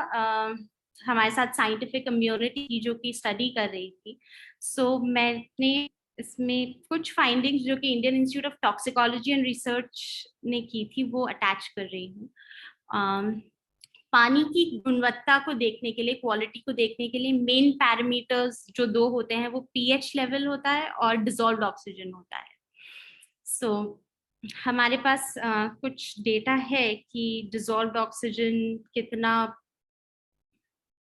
Speaker 4: हमारे साथ साइंटिफिक कम्युनिटी की जो कि स्टडी कर रही थी, सो मैंने इसमें कुछ फाइंडिंग्स जो कि Indian Institute of Toxicology and research ने की थी वो अटैच कर रही हूँ। पानी की गुणवत्ता को देखने के लिए, क्वालिटी को देखने के लिए मेन पैरामीटर्स जो दो होते हैं वो पीएच लेवल होता है और डिसॉल्व्ड ऑक्सीजन होता है। सो हमारे पास कुछ डेटा है कि डिसॉल्व्ड ऑक्सीजन कितना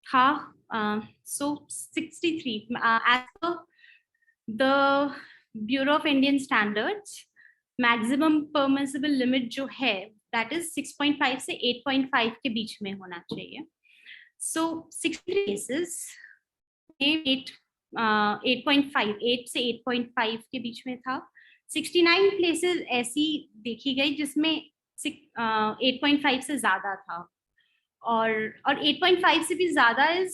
Speaker 4: था। So 63 as per the Bureau of Indian Standards, maximum permissible limit जो है दैट इज 6.5 से 8.5 के बीच में होना चाहिए। सो 63 केसेस 8 से 8.5 के बीच में था। 69 प्लेसेस ऐसी देखी गई जिसमें 8.5 से ज्यादा था, और 8.5 से भी ज्यादा इज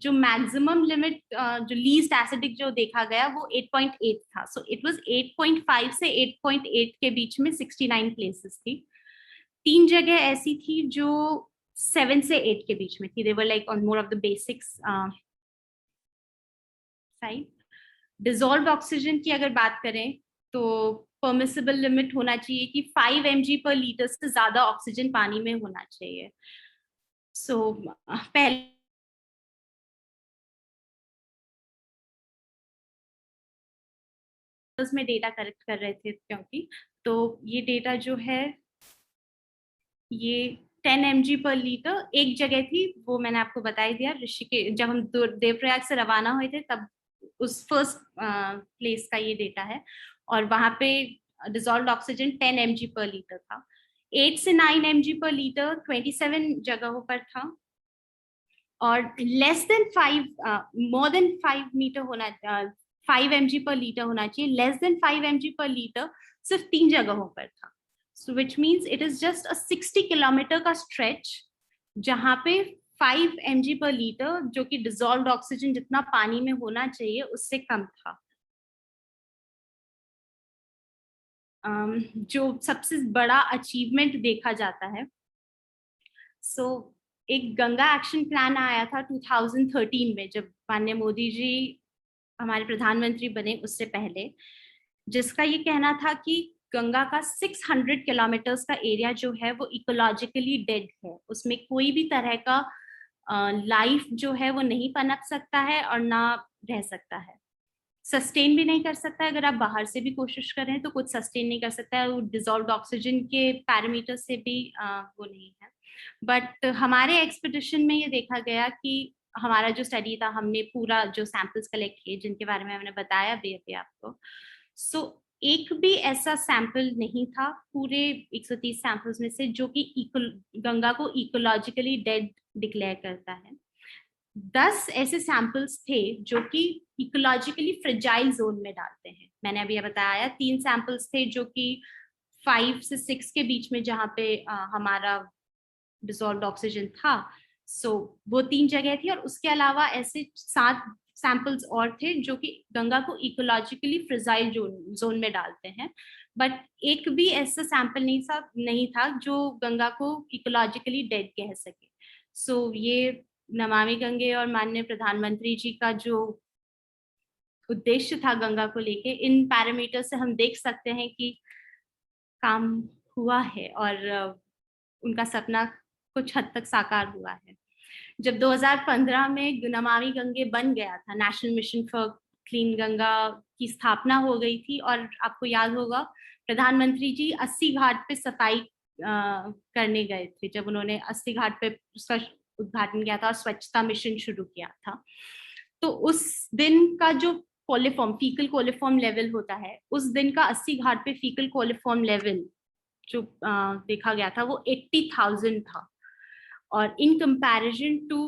Speaker 4: जो मैक्सिमम लिमिट, जो लीस्ट एसिडिक जो देखा गया वो 8.8 था। सो इट वाज 8.5 से 8.8 के बीच में 69 प्लेसेस थी। 3 जगह ऐसी थी जो 7 से 8 के बीच में थी। They were like on more of the basics side. Dissolved oxygen की अगर बात करें तो परमिसिबल लिमिट होना चाहिए कि 5 mg पर लीटर से ज्यादा ऑक्सीजन पानी में होना चाहिए। सो पहले में डेटा कलेक्ट कर रहे थे क्योंकि, तो ये डेटा जो है ये 10 mg पर लीटर एक जगह थी, वो मैंने आपको बता दिया। ऋषिकेश, जब हम देवप्रयाग से रवाना हुए थे तब उस फर्स्ट प्लेस का ये डेटा है, और वहां पे dissolved oxygen 10 mg per litre था। 8 से 9 mg पर लीटर 27 जगहों पर था, और less than 5 more than 5 metre होना 5 mg पर लीटर होना चाहिए। Less than 5 mg per litre सिर्फ 3 जगहों पर था। So which means it is just a 60 kilometre का स्ट्रेच जहां पे 5 mg पर लीटर, जो कि डिसॉल्व्ड ऑक्सीजन जितना पानी में होना चाहिए उससे कम था। जो सबसे बड़ा अचीवमेंट देखा जाता है, सो एक गंगा एक्शन प्लान आया था 2013 में, जब माननीय मोदी जी हमारे प्रधानमंत्री बने उससे पहले, जिसका ये कहना था कि गंगा का 600 किलोमीटर्स का एरिया जो है वो इकोलॉजिकली डेड है, उसमें कोई भी तरह का लाइफ जो है वो नहीं पनप सकता है और ना रह सकता है, सस्टेन भी नहीं कर सकता है। अगर आप बाहर से भी कोशिश करें तो कुछ सस्टेन नहीं कर सकता है, वो डिसॉल्व्ड ऑक्सीजन के पैरामीटर से भी वो नहीं है। बट हमारे एक्सपेडिशन में ये देखा गया कि हमारा जो स्टडी था, हमने पूरा जो सैंपल्स कलेक्ट किए जिनके बारे में हमने बताया भी अभी आपको, सो एक भी ऐसा सैंपल नहीं था पूरे 130 सैंपल्स में से जो कि गंगा को इकोलॉजिकली डेड डिक्लेयर करता है। 10 ऐसे सैंपल्स थे जो कि इकोलॉजिकली फ्रेजाइल जोन में डालते हैं। मैंने अभी बताया 3 सैंपल्स थे जो कि 5 से 6 के बीच में जहाँ पे हमारा डिसॉल्व्ड ऑक्सीजन था, सो वो 3 जगह थी, और उसके अलावा ऐसे 7 सैंपल्स और थे जो कि गंगा को इकोलॉजिकली फ्रेजाइल जोन में डालते हैं। बट एक भी ऐसा सैंपल नहीं था जो गंगा को इकोलॉजिकली डेड कह सके। सो ये नमामि गंगे और माननीय प्रधानमंत्री जी का जो उद्देश्य था गंगा को लेके, इन पैरामीटर से हम देख सकते हैं कि काम हुआ है और उनका सपना कुछ हद तक साकार हुआ है। जब 2015 में नमामि गंगे बन गया था, national mission for clean Ganga की स्थापना हो गई थी, और आपको याद होगा प्रधानमंत्री जी 80 घाट पे सफाई करने गए थे जब उन्होंने 80 घाट पे उसका उद्घाटन किया था और स्वच्छता मिशन शुरू किया था। तो उस दिन का जो कोलिफॉर्म, फीकल कोलिफॉर्म लेवल होता है, उस दिन का 80 घाट पे फीकल कोलिफॉर्म लेवल जो देखा गया था वो 80,000 था, और इन कंपैरिजन टू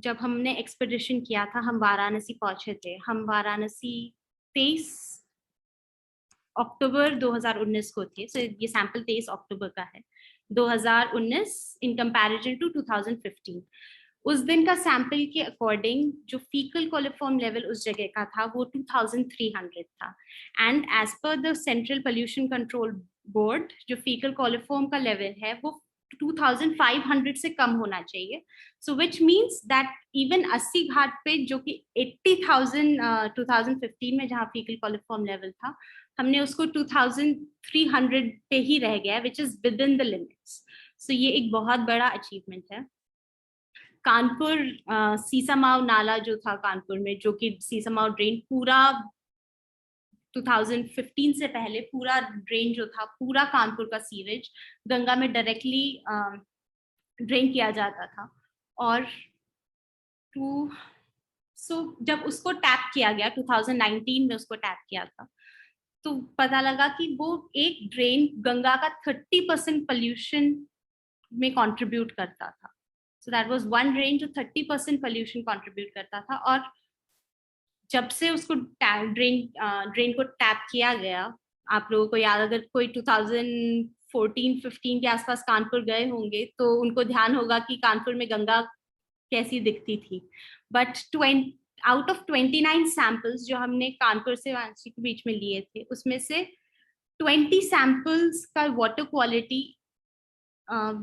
Speaker 4: जब हमने एक्सपेडिशन किया था, हम वाराणसी पहुंचे थे। हम वाराणसी 23 अक्टूबर 2019 को थे। सो ये सैंपल 23 अक्टूबर का है 2019 इन कंपैरिजन टू 2015। उस दिन का सैंपल के अकॉर्डिंग जो फीकल कोलिफॉर्म लेवल उस जगह का था वो 2300 था। And as per the Central Pollution Control Board जो फीकल कोलिफॉर्म का लेवल है वो 2500 से कम होना चाहिए। So which means that even 80 घाट पे जो कि 80,000 2015 में जहाँ फीकल कोलिफॉर्म लेवल था, हमने उसको 2300 पे ही रह गया, which is within the limits. So ये एक बहुत बड़ा अचीवमेंट है। कानपुर सीसामाव नाला जो था कानपुर में, जो कि सीसामाव ड्रेन पूरा 2015 से पहले पूरा ड्रेन जो था, पूरा कानपुर का सीवेज गंगा में डायरेक्टली ड्रेन किया जाता था। और जब उसको टैप किया गया 2019 में, उसको टैप किया था, तो पता लगा कि वो एक ड्रेन गंगा का 30% पोल्यूशन में कंट्रीब्यूट करता था। So that was one drain जो 30% पोल्यूशन कंट्रीब्यूट करता था। और जब से उसको ड्रेन को टैप किया गया, आप लोगों को याद, अगर कोई 2014-15 के आसपास कानपुर गए होंगे तो उनको ध्यान होगा कि कानपुर में गंगा कैसी दिखती थी। बट आउट ऑफ 29 सैंपल्स जो हमने कानपुर से वाराणसी के बीच में लिए थे, उसमें से 20 सैंपल्स का वाटर क्वालिटी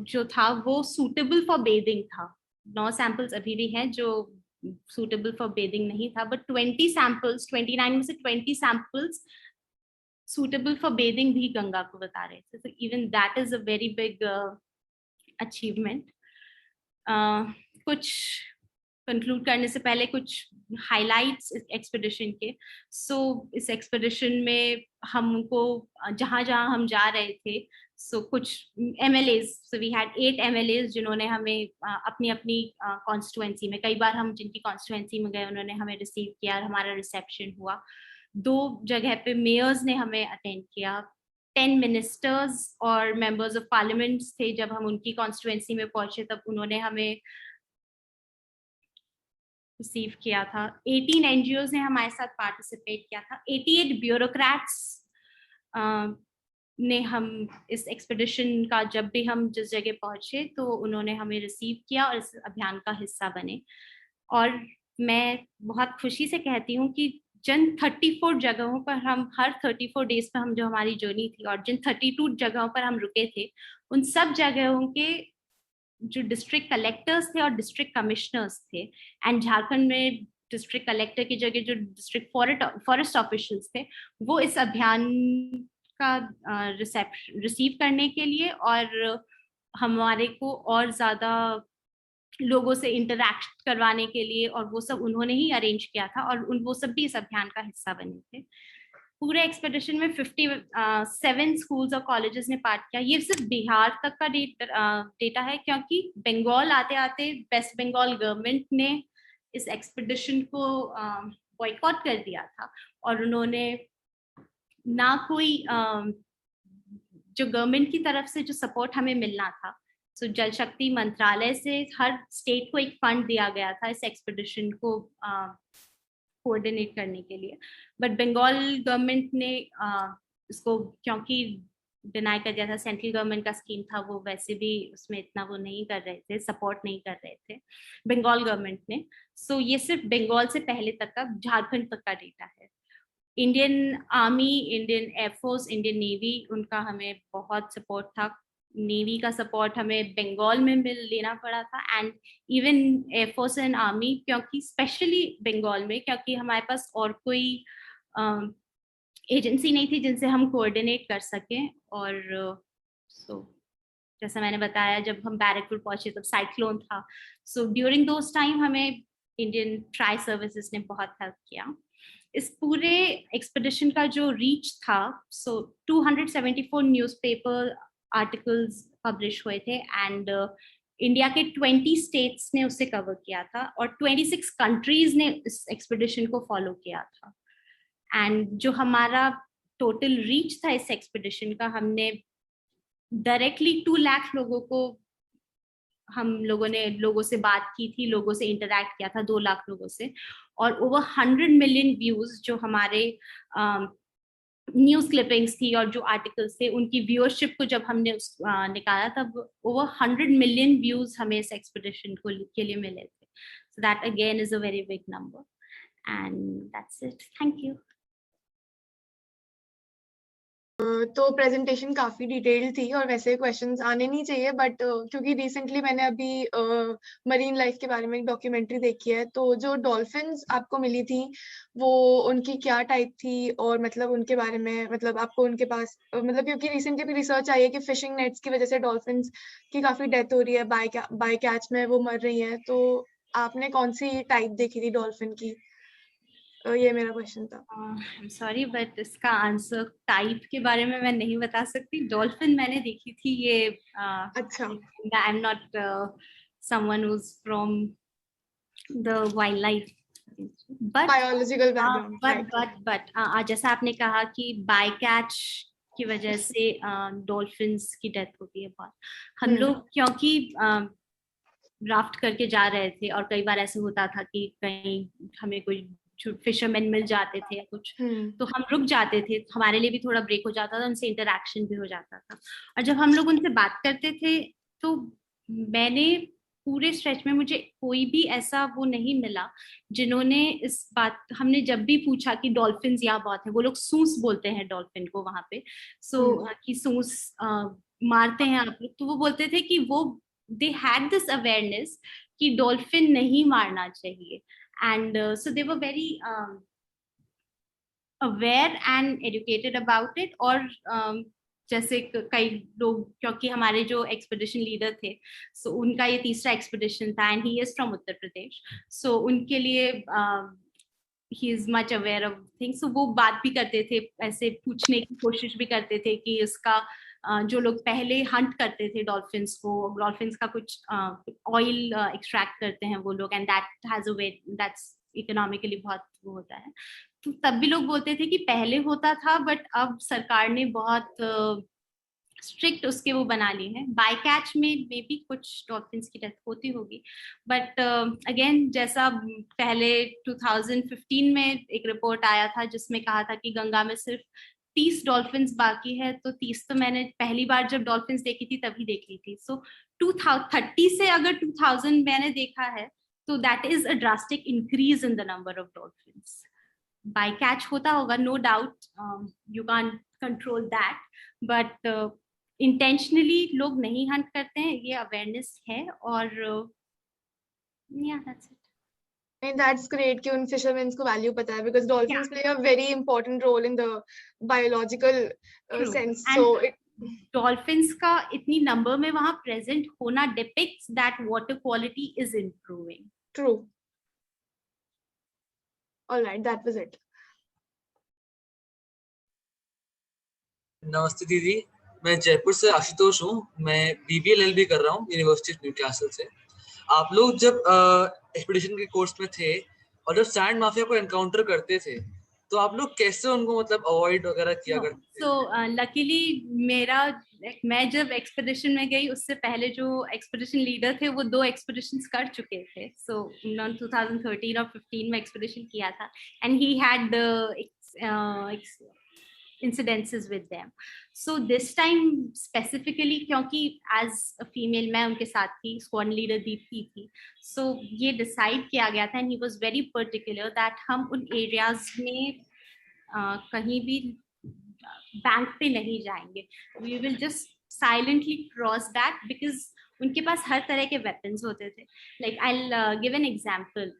Speaker 4: जो था वो सूटेबल फॉर बेदिंग था। 9 सैंपल्स अभी भी हैं जो सूटेबल फॉर बेदिंग नहीं था, बट 20 सैंपल्स, 29 में से 20 सैंपल्स सूटेबल फॉर बेदिंग भी गंगा को बता रहे थे। तो even that is a very big achievement. कुछ कंक्लूड करने से पहले कुछ हाइलाइट्स इस एक्सपेडिशन के। इस एक्सपेडिशन में हमको जहाँ जहाँ हम जा रहे थे, कुछ MLAs, वी हैड 8 MLAs जिन्होंने हमें अपनी अपनी कॉन्स्टिट्यूएंसी में, कई बार हम जिनकी कॉन्स्टिट्यूएंसी में गए उन्होंने हमें रिसीव किया, हमारा रिसेप्शन हुआ। 2 जगह पे मेयर्स ने हमें अटेंड किया। 10 मिनिस्टर्स और मेंबर्स ऑफ पार्लियामेंट थे। जब हम उनकी कॉन्स्टिट्यूएंसी में पहुंचे तब उन्होंने हमें रिसीव किया था। 18 NGOs ने हमारे साथ पार्टिसिपेट किया था। 88 ब्यूरोक्रेट्स ने हम इस एक्सपेडिशन का, जब भी हम जिस जगह पहुंचे तो उन्होंने हमें रिसीव किया और इस अभियान का हिस्सा बने। और मैं बहुत खुशी से कहती हूँ कि जिन 34 जगहों पर हम, हर 34 डेज पर हम, जो हमारी जर्नी थी, और जिन 32 जगहों पर हम रुके थे, उन सब जगहों के जो डिस्ट्रिक्ट कलेक्टर्स थे और डिस्ट्रिक्ट कमिश्नर्स थे, एंड झारखंड में डिस्ट्रिक्ट कलेक्टर की जगह जो डिस्ट्रिक्ट फॉरेस्ट ऑफिशियल्स थे, वो इस अभियान का रिसीव करने के लिए और हमारे को और ज्यादा लोगों से इंटरैक्ट करवाने के लिए, और वो सब उन्होंने ही अरेंज किया था, और वो सब भी इस अभियान का हिस्सा बने थे। पूरे एक्सपेडिशन में 57 स्कूल्स और कॉलेजेस ने पार्ट किया। ये सिर्फ बिहार तक का डेटा है, क्योंकि बंगाल आते आते वेस्ट बंगाल गवर्नमेंट ने इस एक्सपेडिशन को बॉयकॉट कर दिया था, और उन्होंने ना कोई जो गवर्नमेंट की तरफ से जो सपोर्ट हमें मिलना था, जल शक्ति मंत्रालय से हर स्टेट को एक फंड दिया गया था इस एक्सपेडिशन को कोऑर्डिनेट करने के लिए, बट बंगाल गवर्नमेंट ने इसको क्योंकि डिनाई कर दिया था, सेंट्रल गवर्नमेंट का स्कीम था, वो वैसे भी उसमें इतना वो नहीं कर रहे थे, सपोर्ट नहीं कर रहे थे बंगाल गवर्नमेंट ने। ये सिर्फ बंगाल से पहले तक का, झारखंड तक का डेटा है। Indian army, Indian air force, Indian navy, उनका हमें बहुत सपोर्ट था। नेवी का सपोर्ट हमें बंगाल में लेना पड़ा था, and even air force and army, क्योंकि स्पेशली बंगाल में, क्योंकि हमारे पास और कोई एजेंसी नहीं थी जिनसे हम कोऑर्डिनेट कर सकें। और जैसा मैंने बताया, जब हम बैरकपुर पहुंचे तब साइक्लोन था, ड्यूरिंग दोस टाइम हमें इंडियन ट्राई सर्विसेज ने बहुत हेल्प किया। इस पूरे एक्सपेडिशन का जो रीच था, 274 न्यूज़पेपर आर्टिकल्स पब्लिश हुए थे, एंड इंडिया के 20 स्टेट्स ने उसे कवर किया था, और 26 कंट्रीज ने इस एक्सपेडिशन को फॉलो किया था। एंड जो हमारा टोटल रीच था इस एक्सपेडिशन का, हमने डायरेक्टली 2 लाख लोगों को हम लोगों ने लोगों से बात की थी, लोगों से इंटरेक्ट किया था, 2 लाख लोगों से, और ओवर 100 मिलियन व्यूज जो हमारे न्यूज क्लिपिंग्स थी और जो आर्टिकल्स थे उनकी व्यूअरशिप को जब हमने निकाला तब ओवर 100 मिलियन व्यूज हमें इस एक्सपीडिशन के लिए मिले थे. So that again is a very big number. And that's it. Thank you.
Speaker 5: तो प्रेजेंटेशन काफी डिटेल्ड थी और वैसे क्वेश्चंस आने नहीं चाहिए, बट क्योंकि रिसेंटली मैंने अभी मरीन लाइफ के बारे में एक डॉक्यूमेंट्री देखी है, तो जो डॉल्फिन्स आपको मिली थी वो उनकी क्या टाइप थी, और मतलब उनके बारे में मतलब आपको उनके पास मतलब क्योंकि रिसेंटली भी रिसर्च आई है कि फिशिंग नेट्स की वजह से डॉल्फिन्स की काफी डेथ हो रही है, बाय कैच में वो मर रही है, तो आपने कौन सी टाइप देखी थी डॉल्फिन की? ये मेरा क्वेश्चन था.
Speaker 4: I'm sorry, but इसका आंसर टाइप के बारे में मैं नहीं बता सकती. डॉल्फिन मैंने देखी थी, ये
Speaker 5: अच्छा.
Speaker 4: I am not someone who's from the wildlife, but
Speaker 5: biological background.
Speaker 4: but जैसा आपने कहा कि बाय कैच की वजह से डॉल्फिन्स की डेथ होती है बहुत. हम लोग क्योंकि राफ्ट करके जा रहे थे और कई बार ऐसे होता था कि कहीं हमें कोई फिशरमैन मिल जाते थे या कुछ, तो हम रुक जाते थे, हमारे लिए भी थोड़ा ब्रेक हो जाता था, उनसे इंटरेक्शन भी हो जाता था. और जब हम लोग उनसे बात करते थे तो मैंने पूरे स्ट्रेच में मुझे कोई भी ऐसा वो नहीं मिला जिन्होंने इस बात, हमने जब भी पूछा कि डॉल्फिन्स यहाँ बहुत है, वो लोग सूस बोलते हैं डॉल्फिन को वहां पे, कि सूस मारते हैं आप लोग, तो वो बोलते थे कि वो दे हैड दिस अवेयरनेस कि डॉल्फिन नहीं मारना चाहिए. And so they were very aware and educated about it. और जैसे कई लोग, क्योंकि हमारे जो एक्सपेडिशन लीडर थे, सो उनका ये तीसरा एक्सपेडिशन था and he is from Uttar Pradesh, so उनके लिए he is much aware of things. So वो बात भी करते थे, ऐसे पूछने की कोशिश भी करते थे कि उसका जो लोग पहले हंट करते थे डॉल्फिन्स को, डॉल्फिन्स का कुछ ऑयल एक्सट्रैक्ट करते हैं वो लोग, and that has a way, that's economically बहुत वो होता है. तो तब भी लोग बोलते थे कि पहले होता था बट अब सरकार ने बहुत स्ट्रिक्ट उसके वो बना लिए हैं. बाय कैच में मे बी कुछ डॉल्फिन्स की डेथ होती होगी, बट अगेन जैसा पहले 2015 में एक रिपोर्ट आया था जिसमें कहा था कि गंगा में सिर्फ 30 डॉल्फिन्स बाकी है, तो 30 तो मैंने पहली बार जब डॉल्फिन्स देखी थी तभी देख ली थी. सो 2030 से अगर 2000 मैंने देखा है तो that is a drastic increase in the number of dolphins. Bycatch होता होगा, no doubt, you can control that, but intentionally लोग नहीं हंट करते हैं, ये अवेयरनेस है. और yeah, that's it.
Speaker 5: And that's great कि उन fishermen को value पता है, because dolphins play a very important role in the biological sense.
Speaker 4: And
Speaker 5: so
Speaker 4: dolphins का इतनी नंबर में वहाँ प्रेजेंट होना depicts that water quality is improving.
Speaker 5: True. All right, that was it.
Speaker 6: नमस्ते दीदी, मैं जयपुर से आशुतोष हूँ. मैं BBLLB कर रहा हूँ यूनिवर्सिटी ऑफ न्यूकासल से. आप लोग जब एक्सपीडिशन के कोर्स में थे और जब सैंड माफिया को एनकाउंटर करते थे तो आप लोग कैसे उनको मतलब अवॉइड वगैरह किया करते थे?
Speaker 4: So लकीली मैं जब एक्सपीडिशन में गई उससे पहले जो एक्सपीडिशन लीडर थे वो 2 एक्सपीडिशंस कर चुके थे. सो उन्होंने 2013 और 15 में एक्सपीडिशन किया था and he had incidences with them. So this time specifically क्योंकि as a female मैं उनके साथ थी, squad leader दीप्ति थी, so ये decide किया गया था and he was very particular that हम उन areas में कहीं भी बैंक पे नहीं जाएंगे. We will just silently cross that because उनके पास हर तरह के weapons होते थे. Like I'll give an example.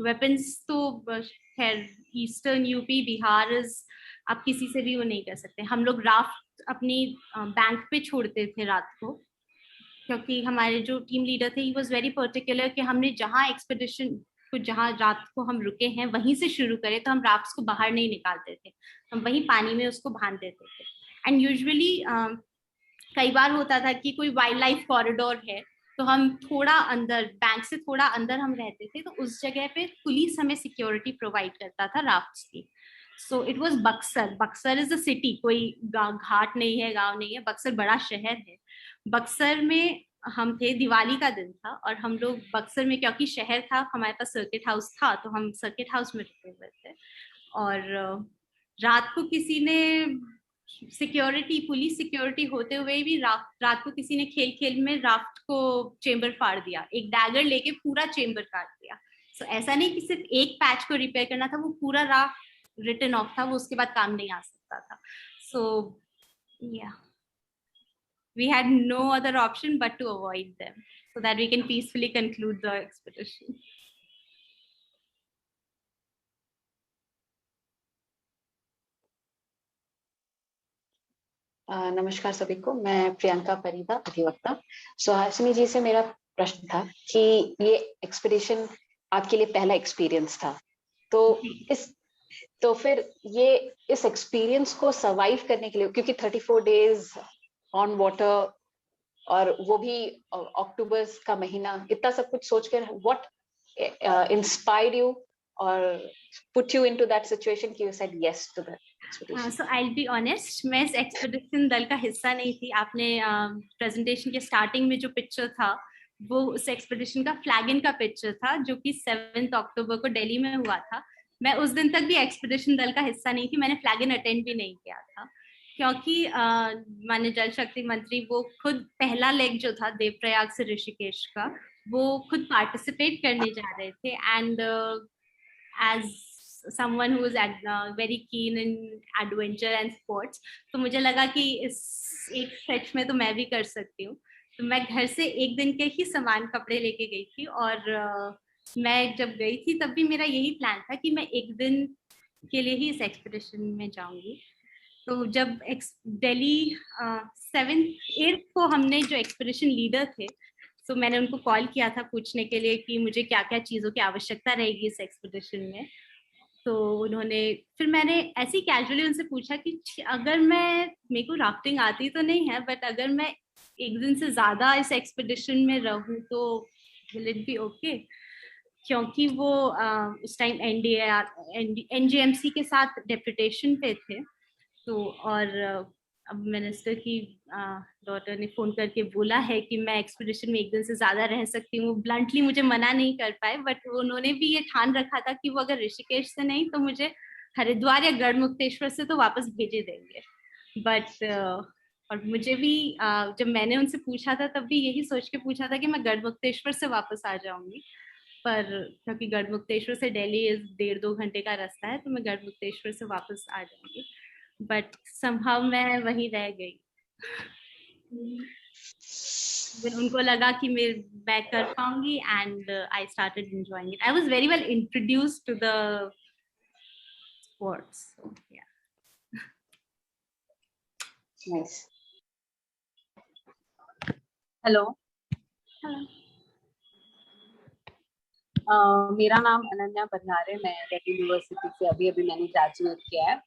Speaker 4: Weapons तो खैर ईस्टर्न यूपी बिहार आप किसी से भी वो नहीं कर सकते. हम लोग राफ्ट अपनी बैंक पे छोड़ते थे रात को, क्योंकि हमारे जो टीम लीडर थे ही वाज वेरी पर्टिकुलर कि हमने जहाँ एक्सपेडिशन को, जहाँ रात को हम रुके हैं वहीं से शुरू करें, तो हम राफ्ट्स को बाहर नहीं निकालते थे, हम वहीं पानी में उसको बांध देते थे. एंड यूजुअली कई बार होता था कि कोई वाइल्ड लाइफ कॉरिडोर है तो हम थोड़ा अंदर, बैंक से थोड़ा अंदर हम रहते थे, तो उस जगह पे पुलिस हमें सिक्योरिटी प्रोवाइड करता था राफ्ट्स की. So it was Buxar. Buxar is a city, कोई घाट नहीं है, गांव नहीं है. बक्सर बड़ा शहर है. बक्सर में हम थे, दिवाली का दिन था और हम लोग बक्सर में, क्योंकि शहर था, हमारे पास सर्किट हाउस था, तो हम सर्किट हाउस में रुके हुए थे। और रात को किसी ने सिक्योरिटी, पुलिस सिक्योरिटी होते हुए भी रात को किसी ने खेल खेल में राफ्ट को चेम्बर फाड़ दिया, एक डैगर लेके पूरा चेम्बर काट दिया। सो ऐसा नहीं कि सिर्फ एक पैच को रिपेयर करना था, वो पूरा राफ्ट रिटन ऑफ था, वो उसके बाद काम नहीं आ सकता था। सो या we had no other option but to avoid them so that we can peacefully conclude the expedition.
Speaker 7: नमस्कार सभी को, मैं प्रियंका परिदा, अधिवक्ता। सुहासिनी जी से मेरा प्रश्न था कि ये एक्सपीडिशन आपके लिए पहला एक्सपीरियंस था, तो फिर ये इस एक्सपीरियंस को सरवाइव करने के लिए, क्योंकि 34 डेज ऑन वाटर और वो भी अक्टूबर का महीना, इतना सब कुछ सोचकर व्हाट इंस्पायर्ड यू और put you into that situation कि you said yes to that expedition?
Speaker 4: So I'll be honest, मैं इस एक्सपीडिशन दल का हिस्सा नहीं थी। आपने प्रेजेंटेशन के स्टार्टिंग में जो पिक्चर था वो उस एक्सपीडिशन का फ्लैगन का पिक्चर था, जो कि 7 अक्टूबर को दिल्ली में हुआ था। मैं उस दिन तक भी एक्सपीडिशन दल का हिस्सा नहीं थी, मैंने फ्लैगन अटेंड भी नहीं किया था, क्योंकि माननीय जल शक्ति मंत्री वो खुद पहला लेग जो था देवप्रयाग से ऋषिकेश का, वो खुद पार्टिसिपेट करने जा रहे थे। And as someone who is very keen in adventure and sports, तो मुझे लगा कि इस एक स्ट्रेच में तो मैं भी कर सकती हूँ। तो मैं घर से एक दिन के ही सामान कपड़े लेके गई थी, और मैं जब गई थी तब भी मेरा यही प्लान था कि मैं एक दिन के लिए ही इस एक्सपीडिशन में जाऊंगी। तो जब दिल्ली 7-8 को हमने जो एक्सपीडिशन लीडर थे, तो मैंने उनको कॉल किया था पूछने के लिए कि मुझे क्या क्या चीज़ों की आवश्यकता रहेगी इस एक्सपीडिशन में। तो उन्होंने, फिर मैंने ऐसे ही कैजुअली उनसे पूछा कि अगर मेरे को राफ्टिंग आती तो नहीं है, बट अगर मैं एक दिन से ज़्यादा इस एक्सपीडिशन में रहूँ तो विल इट बी ओके? क्योंकि वो उस टाइम NJMC के साथ डेपुटेशन पे थे। तो और अब मिनिस्टर की डॉटर ने फोन करके बोला है कि मैं एक्सपीडिशन में एक दिन से ज्यादा रह सकती हूँ। ब्लंटली मुझे मना नहीं कर पाए, बट उन्होंने भी ये ठान रखा था कि वो अगर ऋषिकेश से नहीं तो मुझे हरिद्वार या गढ़मुक्तेश्वर से तो वापस भेजे देंगे। बट और मुझे भी जब मैंने उनसे पूछा था तब भी यही सोच के पूछा था कि मैं गढ़मुक्तेश्वर से वापस आ जाऊंगी, पर क्योंकि गढ़मुक्तेश्वर से दिल्ली 1.5-2 घंटे का रास्ता है, तो मैं गढ़मुक्तेश्वर से वापस आ जाऊंगी। बट समहाउ मैं वहीं रह गई। उनको लगा कि मैं कर पाऊंगी, and I started enjoying it. I was very well introduced to the sports.
Speaker 7: Nice.
Speaker 8: Hello, मेरा नाम अनन्या बंधारे, मैं दिल्ली यूनिवर्सिटी से अभी मैंने ग्रेजुएट किया है।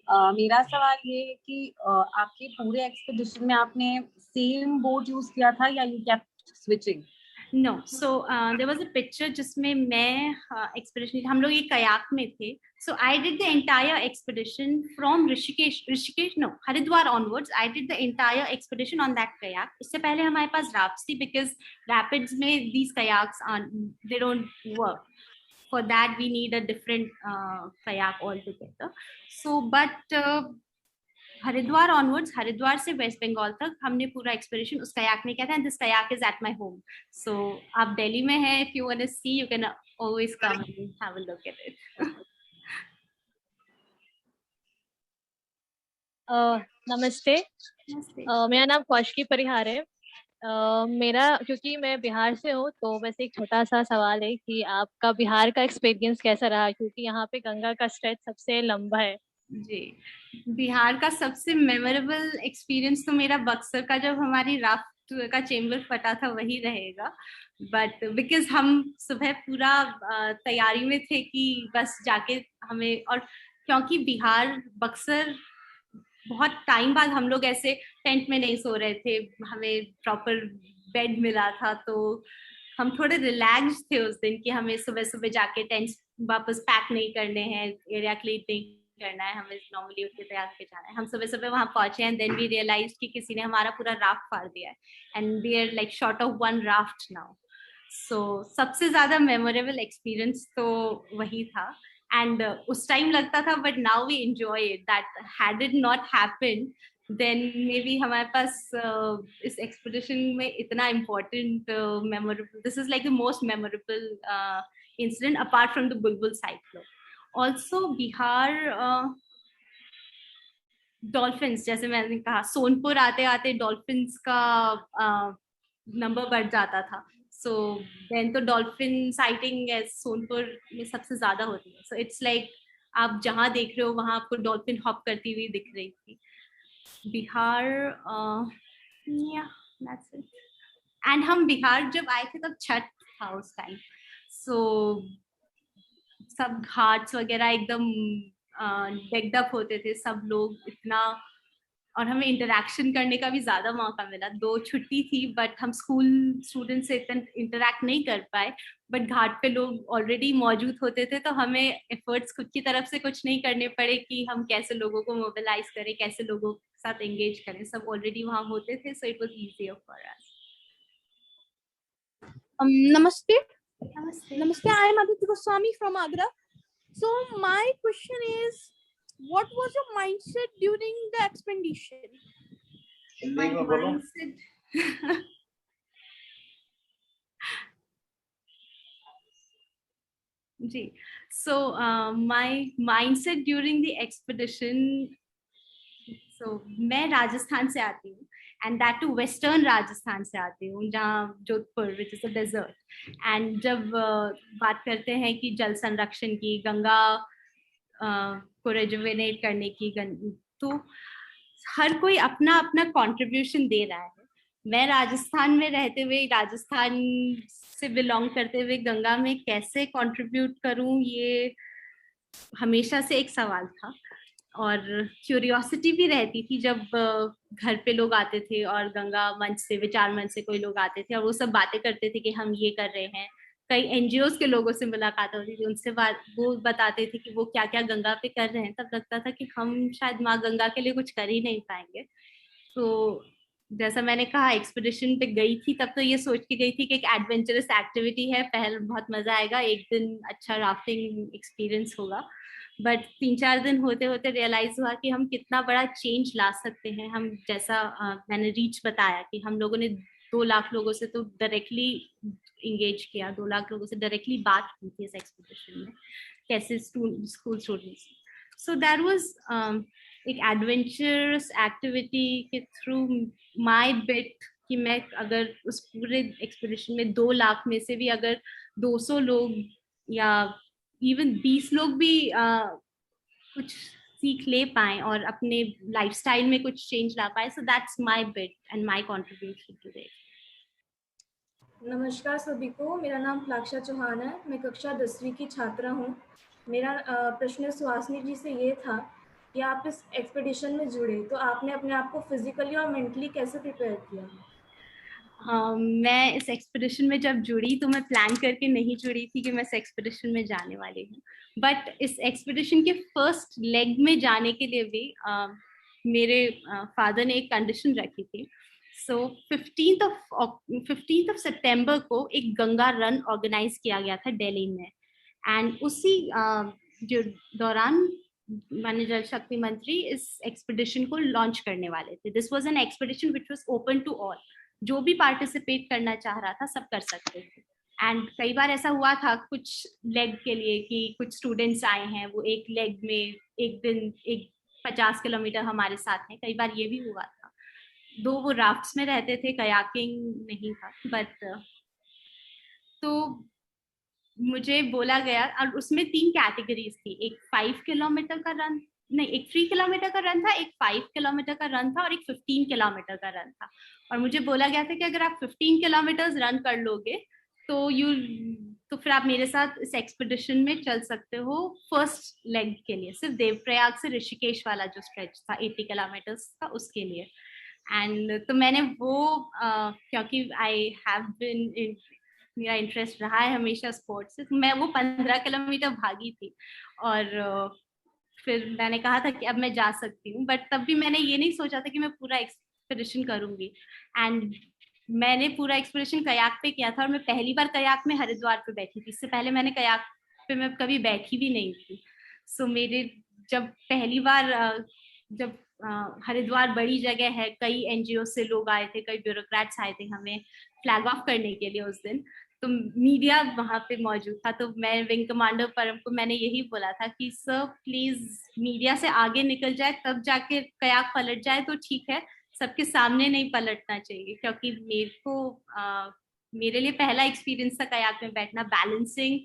Speaker 8: मेरा सवाल ये है कि आपके पूरे एक्सपीडिशन में आपने सेम बोट यूज किया था या you kept switching?
Speaker 4: No, so there was a picture जिसमें मैं expedition, हम लोग एक कयाक में थे। So I did the entire expedition from Haridwar onwards. I did the entire expedition on that kayak. उससे पहले हमारे पास rafts थी, because rapids में these kayaks they don't work. For that we need a different kayak altogether. So but Haridwar onwards, Haridwar से waste Bengal तक हमने पूरा expedition उस कयाक में किया था। And this kayak is at my home, so आप दिल्ली में हैं, if you want to see you can always come and have a look at it.
Speaker 9: नमस्ते, मेरा नाम कौशिकी परिहार है। मेरा, क्योंकि मैं बिहार से हूँ, तो बस एक छोटा सा सवाल है कि आपका बिहार का एक्सपीरियंस कैसा रहा, क्योंकि यहाँ पे गंगा का स्ट्रेच सबसे लंबा है।
Speaker 4: जी, बिहार का सबसे मेमोरेबल एक्सपीरियंस तो मेरा बक्सर का जब हमारी राफ्ट का चेम्बर फटा था वही रहेगा। बट बिकॉज हम सुबह पूरा तैयारी में थे कि बस जाके हमें, और क्योंकि बिहार बक्सर बहुत टाइम बाद हम लोग ऐसे टेंट में नहीं सो रहे थे, हमें प्रॉपर बेड मिला था, तो हम थोड़े रिलैक्स थे उस दिन कि हमें सुबह सुबह जाके टेंट वापस पैक नहीं करने हैं, एरिया क्लीन नहीं करना है, हमें नॉर्मली उठ के तैयार होकर जाना है। हम सुबह सुबह वहां पहुंचे एंड देन वी रियलाइज कि किसी ने हमारा पूरा राफ्ट फाड़ दिया है and we are like short of one raft now. So सबसे ज्यादा मेमोरेबल एक्सपीरियंस तो वही था एंड उस टाइम लगता था but now we enjoy it that had it not happened then maybe हमारे पास इस एक्सपीडिशन में इतना important memorable, this is like the most memorable incident apart from the Bulbul cyclone. Also Bihar dolphins, जैसे मैंने कहा सोनपुर आते आते डॉल्फिन्स का नंबर बढ़ जाता था। सो देन तो डॉल्फिन साइटिंग सोनपुर में सबसे ज्यादा होती है। सो इट्स लाइक आप जहाँ देख रहे हो वहां आपको डॉल्फिन हॉप करती हुई दिख रही थी। Bihar that's it. And हम बिहार जब आए थे तब छठ था उस टाइम। सो सब घाट्स वगैरह एकदम डेक्ड अप होते थे, सब लोग इतना, और हमें इंटरेक्शन करने का भी ज्यादा मौका मिला। 2 छुट्टी थी बट हम स्कूल स्टूडेंट से इतना इंटरेक्ट नहीं कर पाए, बट घाट पे लोग ऑलरेडी मौजूद होते थे तो हमें एफर्ट्स खुद की तरफ से कुछ नहीं करने पड़े कि हम कैसे लोगों को मोबिलाइज करें, कैसे लोगों के साथ एंगेज करें, सब ऑलरेडी वहां होते थे। So it was easier for us.
Speaker 10: Namaste.
Speaker 4: Namaste.
Speaker 10: Namaste. I am Aditi Goswami from Agra. So my question is, what was your mindset during the expedition?
Speaker 4: My mindset. जी, so my mindset during the expedition, so मैं राजस्थान से आती हूँ and that too western Rajasthan से आती हूँ, जहाँ Jodhpur which is a desert. And जब बात करते हैं कि जल संरक्षण की, गंगा को रेजुवेनेट करने की, तो हर कोई अपना अपना कंट्रीब्यूशन दे रहा है। मैं राजस्थान में रहते हुए, राजस्थान से बिलोंग करते हुए गंगा में कैसे कंट्रीब्यूट करूं, ये हमेशा से एक सवाल था और क्यूरियोसिटी भी रहती थी जब घर पे लोग आते थे और गंगा मंच से, विचार मंच से कोई लोग आते थे और वो सब बातें करते थे कि हम ये कर रहे हैं। कई एनजीओ के लोगों से मुलाकात होती थी, उनसे वो बताते थे कि वो क्या क्या गंगा पे कर रहे हैं। तब लगता था कि हम शायद माँ गंगा के लिए कुछ कर ही नहीं पाएंगे। तो जैसा मैंने कहा, एक्सपीडिशन पे गई थी तब तो ये सोच के गई थी कि एक एडवेंचरस एक्टिविटी है, पहले बहुत मजा आएगा, एक दिन अच्छा राफ्टिंग एक्सपीरियंस होगा। बट 3-4 दिन होते होते रियलाइज हुआ कि हम कितना बड़ा चेंज ला सकते हैं। हम जैसा मैंने रीच बताया कि हम लोगों ने 2 लाख लोगों से तो डायरेक्टली इंगेज किया, 2 लाख लोगों से डायरेक्टली बात की थी इस एक्सपीडिशन में, कैसे school students. So that was एक एडवेंचरस एक्टिविटी के थ्रू माय बिट कि मैं अगर उस पूरे एक्सपीडिशन में 2 लाख में से भी अगर 200 लोग या इवन 20 लोग भी कुछ सीख ले पाए और अपने लाइफस्टाइल में कुछ चेंज ला पाए, so that's my bit and my contribution today.
Speaker 11: नमस्कार सभी को, मेरा नाम प्लाक्षा चौहान है, मैं कक्षा 10वीं की छात्रा हूँ। मेरा प्रश्न सुहासिनी जी से ये था कि आप इस एक्सपीडिशन में जुड़े तो आपने अपने आप को फिजिकली और मेंटली कैसे प्रिपेयर किया?
Speaker 4: मैं इस एक्सपीडिशन में जब जुड़ी तो मैं प्लान करके नहीं जुड़ी थी कि मैं इस एक्सपीडिशन में जाने वाली हूँ, बट इस एक्सपीडिशन के फर्स्ट लेग में जाने के लिए भी मेरे फादर ने एक कंडीशन रखी थी। सो 15th ऑफ सितंबर को एक गंगा रन ऑर्गेनाइज किया गया था दिल्ली में, एंड उसी जो दौरान माननीय जल शक्ति मंत्री इस एक्सपीडिशन को लॉन्च करने वाले थे। This was an expedition which was open to all, जो भी पार्टिसिपेट करना चाह रहा था सब कर सकते थे। एंड कई बार ऐसा हुआ था कुछ लेग के लिए कि कुछ स्टूडेंट्स आए हैं, वो एक लेग में एक दिन 50 किलोमीटर हमारे साथ हैं, कई बार ये भी हुआ था। दो वो राफ्ट्स में रहते थे, कयाकिंग नहीं था, बट तो मुझे बोला गया, और उसमें 3 कैटेगरीज थी, एक 5 किलोमीटर का रन, नहीं एक 3 किलोमीटर का रन था, एक 5 किलोमीटर का रन था और एक 15 किलोमीटर का रन था। और मुझे बोला गया था कि अगर आप 15 किलोमीटर रन कर लोगे तो फिर आप मेरे साथ इस एक्सपीडिशन में चल सकते हो फर्स्ट लेग के लिए, सिर्फ देवप्रयाग से ऋषिकेश वाला जो स्ट्रेच था 80 किलोमीटर्स का, उसके लिए। एंड तो मैंने वो क्योंकि आई हैव बीन, मेरा इंटरेस्ट रहा है हमेशा स्पोर्ट्स से, तो मैं वो 15 किलोमीटर भागी थी और फिर मैंने कहा था कि अब मैं जा सकती हूँ, बट तब भी मैंने ये नहीं सोचा था कि मैं पूरा एक्सपीडिशन करूंगी। एंड मैंने पूरा एक्सपीडिशन कयाक पे किया था, और मैं पहली बार कयाक में हरिद्वार पे बैठी थी। इससे पहले मैंने कयाक पे मैं कभी बैठी भी नहीं थी। सो मेरे जब पहली बार जब हरिद्वार बड़ी जगह है, कई एनजीओ से लोग आए थे, कई ब्यूरोक्रेट्स आए थे हमें फ्लैग ऑफ करने के लिए उस दिन, तो मीडिया वहां पे मौजूद था। तो मैं विंग कमांडर परम को मैंने यही बोला था कि सर प्लीज मीडिया से आगे निकल जाए, तब जाके कयाक पलट जाए तो ठीक है, सबके सामने नहीं पलटना चाहिए। क्योंकि मेरे लिए पहला एक्सपीरियंस था कयाक में बैठना। बैलेंसिंग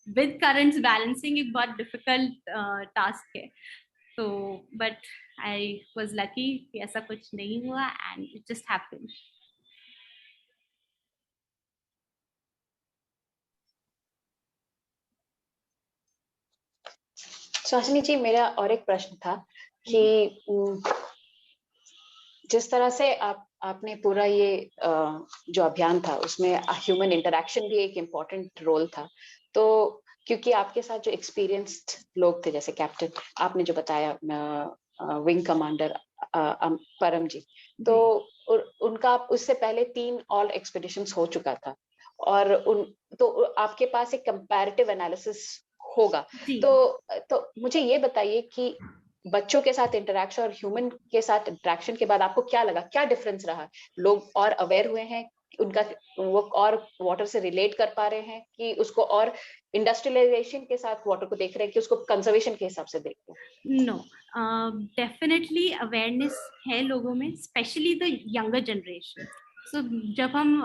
Speaker 4: विद करंट्स, बैलेंसिंग एक बहुत डिफिकल्ट टास्क है। तो बट आई वाज लकी कि ऐसा कुछ नहीं हुआ and it just happened.
Speaker 7: Suhasini ji, मेरा और एक प्रश्न था कि जिस तरह से आपने पूरा ये जो अभियान था उसमें ह्यूमन इंटरेक्शन भी एक इम्पोर्टेंट रोल था, तो क्योंकि आपके साथ जो एक्सपीरियंस्ड लोग थे, जैसे कैप्टन आपने जो बताया, विंग कमांडर परम जी, तो उनका उससे पहले 3 ऑल एक्सपीडिशंस हो चुका था, और तो आपके पास एक कंपैरेटिव एनालिसिस होगा। तो मुझे ये बताइए कि बच्चों के साथ इंटरेक्शन और ह्यूमन के साथ इंटरेक्शन के बाद आपको क्या लगा, क्या डिफरेंस रहा? लोग और अवेयर हुए हैं, उनका वो और वाटर से रिलेट कर पा रहे हैं, कि उसको और इंडस्ट्रियलाइजेशन के साथ वाटर को देख रहे हैं, कि उसको कंजर्वेशन के हिसाब से देख रहे हैं?
Speaker 4: नो, डेफिनेटली अवेयरनेस है लोगों में, स्पेशली द यंगर जनरेशन। सो जब हम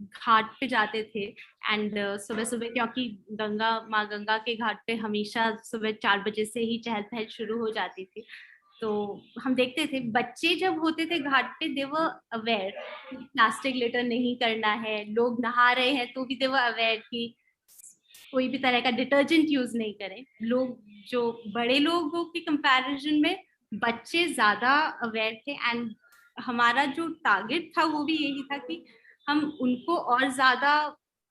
Speaker 4: घाट पे जाते थे एंड सुबह सुबह, क्योंकि माँ गंगा के घाट पे हमेशा सुबह 4 बजे से ही चहल पहल शुरू हो जाती थी, तो हम देखते थे बच्चे जब होते थे घाट पे, दे वर अवेयर प्लास्टिक लिटर नहीं करना है। लोग नहा रहे हैं तो भी दे वर अवेयर कि कोई भी तरह का डिटर्जेंट यूज नहीं करें। लोग जो बड़े लोगों के कंपैरिजन में बच्चे ज्यादा अवेयर थे, एंड हमारा जो टारगेट था वो भी यही था कि हम उनको और ज्यादा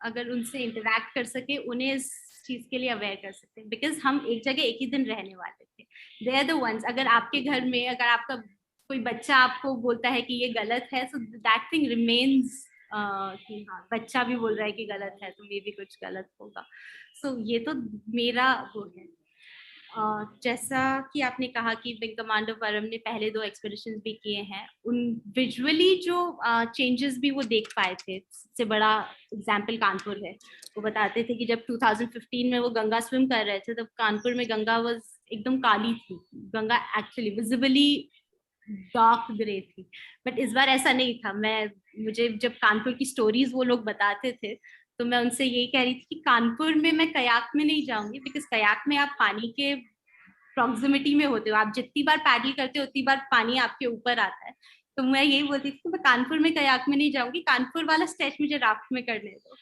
Speaker 4: अगर उनसे इंटरेक्ट कर सके, उन्हें इस चीज के लिए अवेयर कर सकते हैं। बिकॉज हम एक जगह एक ही दिन रहने वाले थे। दे आर द वंस, अगर आपके घर में अगर आपका कोई बच्चा आपको बोलता है कि ये गलत है, सो दैट थिंग रिमेन्स कि हाँ बच्चा भी बोल रहा है कि गलत है तो मे भी कुछ गलत होगा। सो ये तो मेरा वो है। जैसा कि आपने कहा कि विंग कमांडर परम ने पहले 2 एक्सपीडिशंस भी किए हैं, उन विजुअली जो चेंजेस भी वो देख पाए थे। सबसे बड़ा एग्जाम्पल कानपुर है। वो बताते थे कि जब 2015 में वो गंगा स्विम कर रहे थे, तब कानपुर में गंगा वाज एकदम काली थी। Ganga actually visibly dark grey थी, बट इस बार ऐसा नहीं था। मुझे जब कानपुर की स्टोरीज वो लोग बताते थे, तो मैं उनसे यही कह रही थी कि कानपुर में मैं कयाक में नहीं जाऊंगी, बिकॉज कयाक में आप पानी के प्रॉक्सिमिटी में होते हो, आप जितनी बार पैडल करते हो उतनी बार पानी आपके ऊपर आता है। तो मैं यही बोलती थी कि मैं कानपुर में कयाक में नहीं जाऊंगी, कानपुर वाला स्टेच मुझे राफ्ट में करने दो।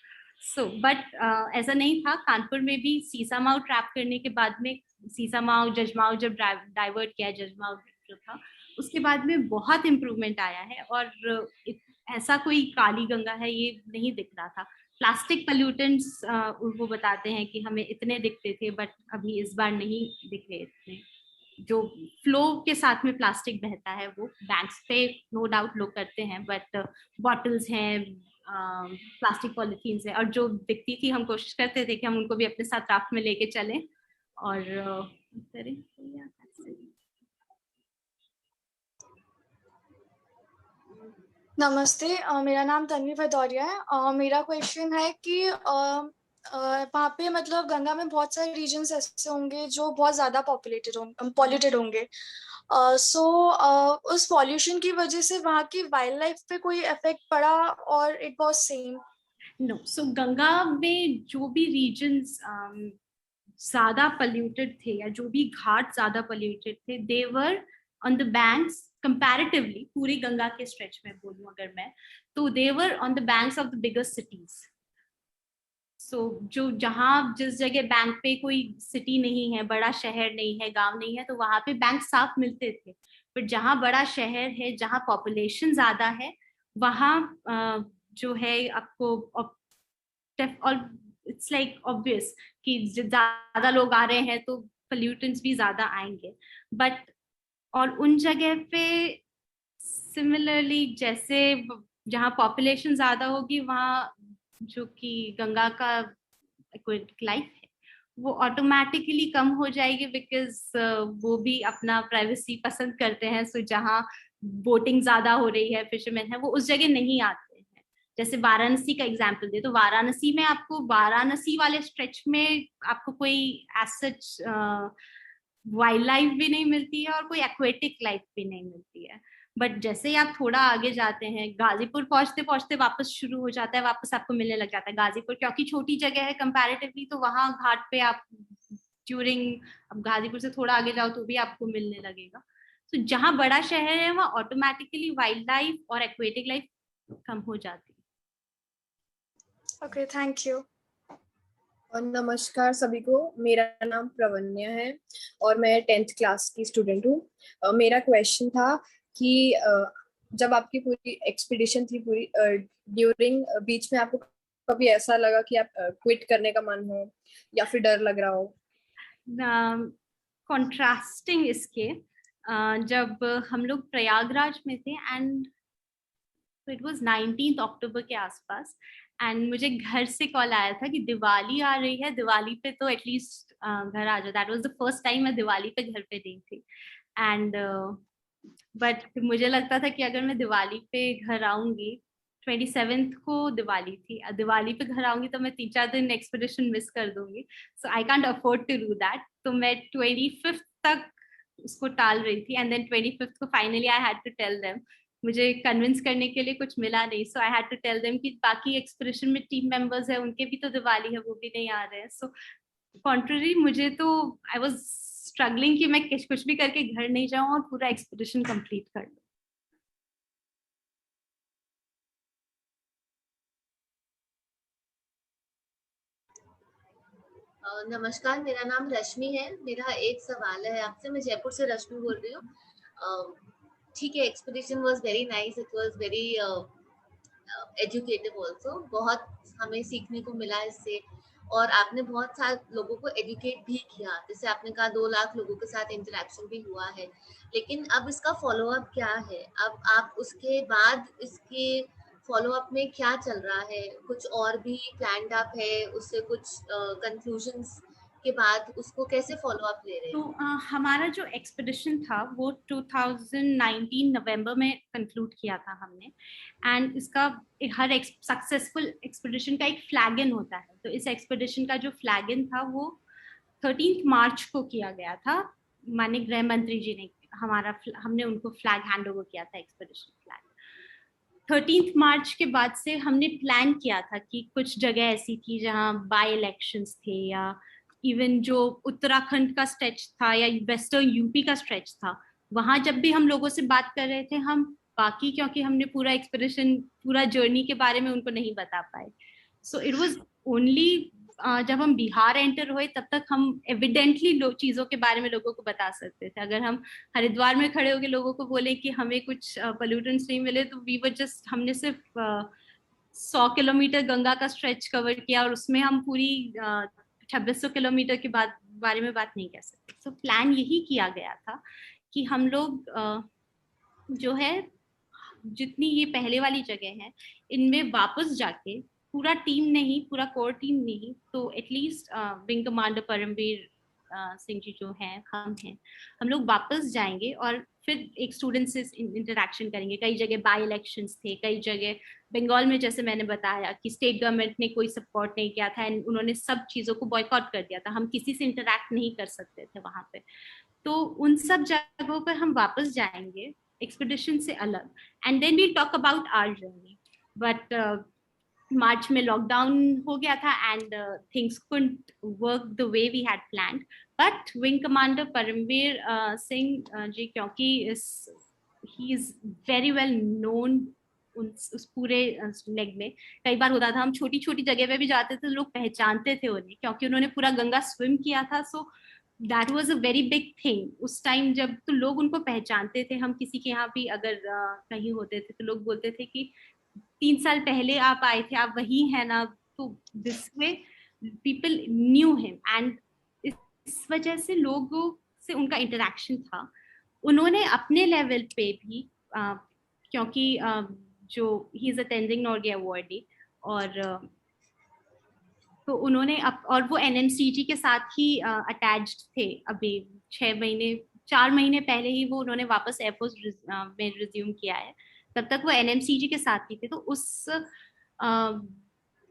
Speaker 4: सो बट ऐसा नहीं था। कानपुर में भी सीसामाऊ ट्रैप करने के बाद में, सीसामाऊ जजमाऊ जब डाइवर्ट किया, जजमाऊ जो था, उसके बाद में बहुत इम्प्रूवमेंट आया है, और ऐसा कोई काली गंगा है ये नहीं दिख रहा था। प्लास्टिक पल्यूटेंट्स वो बताते हैं कि हमें इतने दिखते थे, बट अभी इस बार नहीं दिख रहे इतने। जो फ्लो के साथ में प्लास्टिक बहता है वो बैंक्स पे नो डाउट लोग करते हैं, बट बॉटल्स हैं, प्लास्टिक पॉलिथीन्स है, और जो दिखती थी हम कोशिश करते थे कि हम उनको भी अपने साथ राफ्ट में लेके चलें और करें।
Speaker 11: नमस्ते, मेरा नाम तन्वी भदौरिया है। मेरा क्वेश्चन है कि वहाँ पे मतलब गंगा में बहुत सारे रीजन्स ऐसे होंगे जो बहुत ज़्यादा पॉल्यूटेड होंगे। सो उस पॉल्यूशन की वजह से वहाँ की वाइल्ड लाइफ पे कोई इफेक्ट पड़ा और इट वाज सेम?
Speaker 4: नो, सो गंगा में जो भी रीजन्स ज्यादा पॉल्यूटेड थे या जो भी घाट ज्यादा पॉल्यूटेड थे, they were on the banks comparatively. पूरी गंगा के स्ट्रेच में बोलूं अगर मैं, तो they were on the banks of the biggest cities. So जो जहाँ जिस जगह बैंक पे कोई सिटी नहीं है, बड़ा शहर नहीं है, गांव नहीं है, तो वहां पे बैंक साफ मिलते थे। पर जहाँ बड़ा शहर है, जहाँ पॉपुलेशन ज्यादा है, वहाँ जो है आपको, और इट्स लाइक ऑब्वियस कि ज्यादा लोग आ रहे हैं तो pollutants भी ज्यादा आएंगे, बट और उन जगह पे सिमिलरली जैसे जहाँ पॉपुलेशन ज्यादा होगी वहाँ जो कि गंगा का एक्वेटिक लाइफ है वो ऑटोमेटिकली कम हो जाएगी, बिकॉज वो भी अपना प्राइवेसी पसंद करते हैं। सो जहाँ बोटिंग ज्यादा हो रही है, फिशरमैन है, वो उस जगह नहीं आते हैं। जैसे वाराणसी का एग्जांपल दे तो वाराणसी में आपको वाराणसी वाले स्ट्रेच में आपको कोई एज सच वाइल्ड लाइफ भी नहीं मिलती है और कोई एक्वेटिक लाइफ भी नहीं मिलती है। बट जैसे ही आप थोड़ा आगे जाते हैं, गाजीपुर पहुंचते पहुंचते वापस शुरू हो जाता है, वापस आपको मिलने लग जाता है। गाजीपुर क्योंकि छोटी जगह है कंपैरेटिवली, तो वहां घाट पे आप ड्यूरिंग, अब गाजीपुर से थोड़ा आगे जाओ तो भी आपको मिलने लगेगा। तो जहां बड़ा शहर है वहां ऑटोमेटिकली वाइल्ड लाइफ और एक्वेटिक लाइफ कम हो जाती है।
Speaker 12: Okay, thank you. और नमस्कार सभी को, मेरा नाम प्रवन्या है और मैं 10th क्लास की स्टूडेंट हूँ। मेरा क्वेश्चन था कि जब आपकी पूरी एक्सपीडिशन थी, पूरी ड्यूरिंग बीच में आपको कभी ऐसा लगा कि आप क्विट करने का मन हो या फिर डर लग रहा हो?
Speaker 4: कॉन्ट्रास्टिंग इसके, जब हम लोग प्रयागराज में थे एंड इट वाज 19 अक्टूबर के आसपास, एंड मुझे घर से कॉल आया था कि दिवाली आ रही है, दिवाली पे तो एटलीस्ट घर आ जाओ। That was the first time मैं दिवाली पे घर पे नहीं थी। एंड बट मुझे लगता था कि अगर मैं दिवाली पे घर आऊंगी, 27th को दिवाली थी, दिवाली पे घर आऊंगी तो मैं 3-4 दिन एक्सपीडिशन मिस कर दूंगी। So I can't afford to do that. तो मैं 25th तक उसको टाल रही थी, एंड देन 25th को finally I had to tell them. मुझे कन्विंस करने के लिए कुछ मिला नहीं, so I had to tell them कि बाकी एक्सपीडिशन में टीम मेंबर्स है, उनके भी तो दिवाली है, वो भी नहीं आ रहे हैं। सो कॉन्ट्ररी मुझे तो आई वाज स्ट्रगलिंग कि मैं कुछ भी करके घर नहीं जाऊं और पूरा एक्सपीडिशन कंप्लीट कर लूं।
Speaker 13: नमस्कार, मेरा नाम रश्मि है। मेरा एक सवाल है आपसे। मैं जयपुर से रश्मि बोल रही हूँ। ठीक है, expedition was very nice, it was very educative also. बहुत हमें सीखने को मिला इससे, और आपने बहुत सारे लोगों को एजुकेट भी किया। जैसे आपने कहा 2 लाख लोगों के साथ इंटरेक्शन भी हुआ है, लेकिन अब इसका फॉलो अप क्या है? अब आप उसके बाद इसके फॉलो अप में क्या चल रहा है? कुछ और भी प्लान्ड अप है? उससे कुछ कंक्लूजन्स के बाद उसको कैसे फॉलो अप ले रहे हैं?
Speaker 4: तो हमारा जो एक्सपीडिशन था वो 2019 नवंबर में कंक्लूड किया था हमने, एंड इसका हर सक्सेसफुल एक्सपीडिशन का एक फ्लैग इन होता है। तो इस एक्सपीडिशन का जो फ्लैग इन था वो 13 मार्च को किया गया था। माननीय गृह मंत्री जी ने हमने उनको फ्लैग हैंड ओवर किया था, एक्सपीडिशन फ्लैग। 13 मार्च के बाद से हमने प्लान किया था कि कुछ जगह ऐसी थी जहां बाय इलेक्शंस थे, या इवन जो उत्तराखंड का स्ट्रेच था या वेस्टर्न यूपी का स्ट्रेच था, वहां जब भी हम लोगों से बात कर रहे थे, हम बाकी क्योंकि हमने पूरा एक्सपीडिशन, पूरा जर्नी के बारे में उनको नहीं बता पाए। सो इट वाज ओनली जब हम बिहार एंटर हुए तब तक हम एविडेंटली चीजों के बारे में लोगों को बता सकते थे। अगर हम हरिद्वार में खड़े होकर लोगों को बोले कि हमें कुछ पोल्यूटेंट्स नहीं मिले, तो वी वर जस्ट, हमने सिर्फ 100 किलोमीटर गंगा का स्ट्रेच कवर किया और उसमें हम पूरी 2600 किलोमीटर के बारे में बात नहीं कर सकते। सो प्लान यही किया गया था कि हम लोग जो है जितनी ये पहले वाली जगह है इनमें वापस जाके, पूरा टीम नहीं, पूरा कोर टीम नहीं, तो at least wing commander Paramvir Singh ji जो हैं, हम लोग वापस जाएंगे और फिर एक स्टूडेंट से इंटरेक्शन करेंगे। कई जगह बाय इलेक्शंस थे, कई जगह बंगाल में जैसे मैंने बताया कि स्टेट गवर्नमेंट ने कोई सपोर्ट नहीं किया था एंड उन्होंने सब चीज़ों को बॉयकॉट कर दिया था, हम किसी से इंटरेक्ट नहीं कर सकते थे वहाँ पे। तो उन सब जगहों पर हम वापस जाएंगे एक्सपीडिशन से अलग, and then we talk about our journey. But March में लॉकडाउन हो गया था and things couldn't work the way we had planned. But wing commander Paramvir Singh ji, क्योंकि he is very well known उस पूरे लेग में, कई बार होता था हम छोटी छोटी जगह पे भी जाते थे, लोग पहचानते थे उन्हें क्योंकि उन्होंने पूरा गंगा स्विम किया था। So that was a very big thing उस टाइम, जब तो लोग उनको पहचानते थे। हम किसी के यहाँ भी अगर कहीं होते थे तो लोग बोलते थे कि 3 साल पहले आप आए थे, आप वही है ना। तो this way people knew him, and इस वजह से लोगों से उनका इंटरेक्शन था। उन्होंने अपने लेवल पे भी क्योंकि जो he is attending Norgay awardee और तो उन्होंने और वो एनएमसीजी के साथ ही अटैच्ड थे। अभी 4 महीने पहले ही वो उन्होंने वापस एयरफोर्स में रिज्यूम किया है। तब तक वो एनएमसीजी के साथ ही थे। तो उस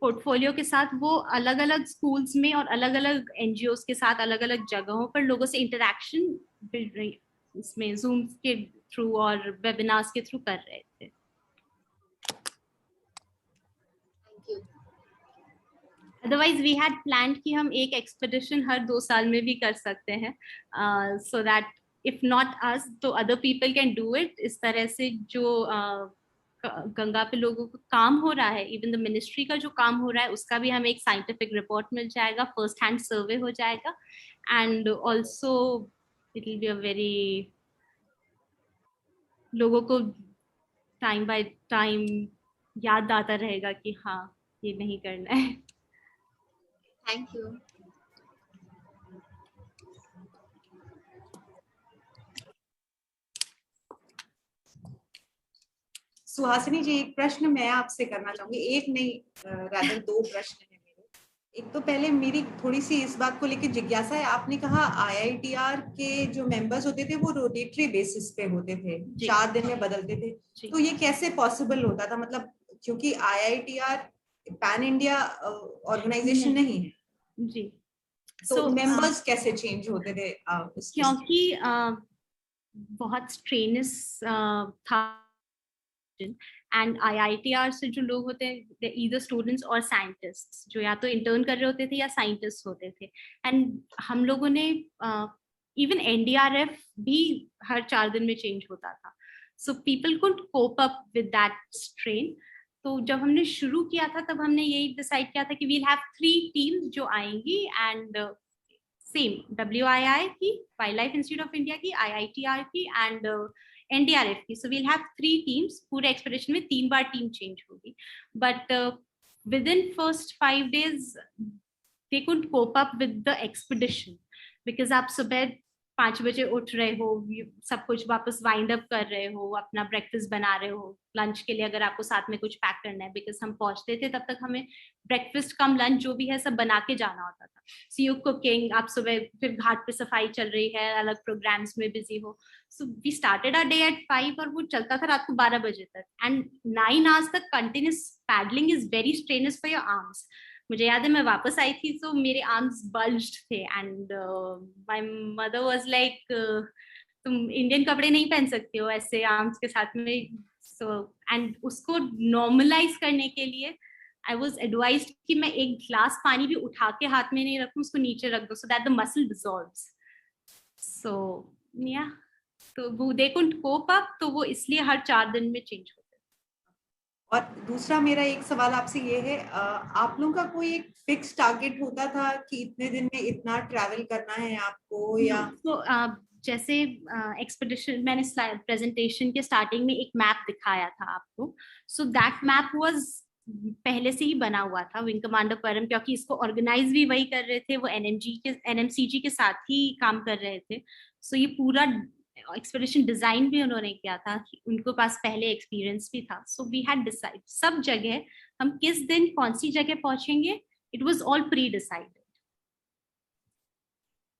Speaker 4: पोर्टफोलियो के साथ वो अलग अलग स्कूल्स में और अलग अलग एनजीओज के साथ अलग अलग जगहों पर लोगों से इंटरेक्शन इसमें जूम के थ्रू और वेबिनार्स के थ्रू कर रहे थे। अदरवाइज वी हैड प्लान कि हम एक एक्सपेडिशन हर 2 साल में भी कर सकते हैं, so that if not us तो other people can do it. इस तरह से जो गंगा पे लोगों को काम हो रहा है, इवन द मिनिस्ट्री का जो काम हो रहा है, उसका भी हमें एक साइंटिफिक रिपोर्ट मिल जाएगा, फर्स्ट हैंड सर्वे हो जाएगा, and also it will be a very, लोगों को टाइम बाय टाइम याद आता रहेगा कि हाँ ये नहीं करना है।
Speaker 13: Thank you.
Speaker 3: सुहासिनी जी, एक प्रश्न मैं आपसे करना चाहूंगी, एक नहीं रादर 2 प्रश्न है मेरे। एक तो पहले मेरी थोड़ी सी इस बात को लेकर जिज्ञासा है, आपने कहा आईआईटीआर के जो मेंबर्स होते थे वो रोटेटरी बेसिस पे होते थे, 4 दिन में बदलते थे, तो ये कैसे पॉसिबल होता था? मतलब क्योंकि आईआईटीआर पैन इंडिया ऑर्गेनाइजेशन नहीं है
Speaker 4: जी,
Speaker 3: तो मेंबर्स कैसे चेंज होते थे?
Speaker 4: क्योंकि बहुत स्ट्रेनस था, एंड आईआईटीआर से जो लोग होते हैं ईदर स्टूडेंट्स और साइंटिस्ट्स, जो या तो इंटर्न कर रहे होते थे या साइंटिस्ट होते थे, एंड हम लोगों ने इवन एनडीआरएफ भी हर 4 दिन में चेंज होता था, so people could cope up with that strain. तो जब हमने शुरू किया था तब हमने यही डिसाइड किया था कि वील हैव 3 टीम्स जो आएंगी, एंड सेम WII की, wild life institute of India की, IITR की एंड NDRF की। सो वील हैव 3 टीम्स, पूरे एक्सपेडिशन में 3 बार टीम चेंज होगी, but within first 5 days they could cope up with the expedition, because आप सुबह 5 बजे उठ रहे हो, सब कुछ वापस वाइंड अप कर रहे हो, अपना ब्रेकफास्ट बना रहे हो, लंच के लिए अगर आपको साथ में कुछ पैक करना है, बिकॉज हम पहुंचते थे तब तक हमें ब्रेकफास्ट कम लंच जो भी है सब बना के जाना होता था। सो यू कुकिंग, आप सुबह फिर घाट पे सफाई चल रही है, अलग प्रोग्राम्स में बिजी हो। So we started our day at 5 और वो चलता था रात को 12 बजे तक, एंड 9 hours तक continuous paddling is very strenuous for your arms. मुझे याद है मैं वापस आई थी तो मेरे आर्म्स बल्ज्ड थे, and my mother was like तुम इंडियन कपड़े नहीं पहन सकते हो ऐसे आर्म्स के साथ में। सो एंड उसको नॉर्मलाइज करने के लिए आई वाज एडवाइज्ड कि मैं एक ग्लास पानी भी उठा के हाथ में नहीं रखूं, उसको नीचे रख दो, so that the muscle dissolves. So या तो वो दे कुडंट कोप अप, तो वो इसलिए हर 4 दिन में चेंज हो।
Speaker 3: और दूसरा मेरा एक सवाल आपसे ये है, आप लोगों का कोई एक फिक्स टारगेट होता था कि इतने दिन में इतना ट्रैवल करना है आपको, या
Speaker 4: तो जैसे एक्सपेडिशन मैंने प्रेजेंटेशन के स्टार्टिंग में एक मैप दिखाया था आपको, सो दैट मैप वाज पहले से ही बना हुआ था। विंग कमांडर परम, क्योंकि इसको ऑर्गेनाइज भी वही कर रहे थे, वो एनएमसीजी के साथ ही काम कर रहे थे, सो ये पूरा एक्सपेडिशन डिजाइन भी उन्होंने किया था, उनको पास पहले एक्सपीरियंस भी था। सो वी हैड डिसाइड सब जगह हम किस दिन कौन सी जगह पहुंचेंगे, it was all pre decided.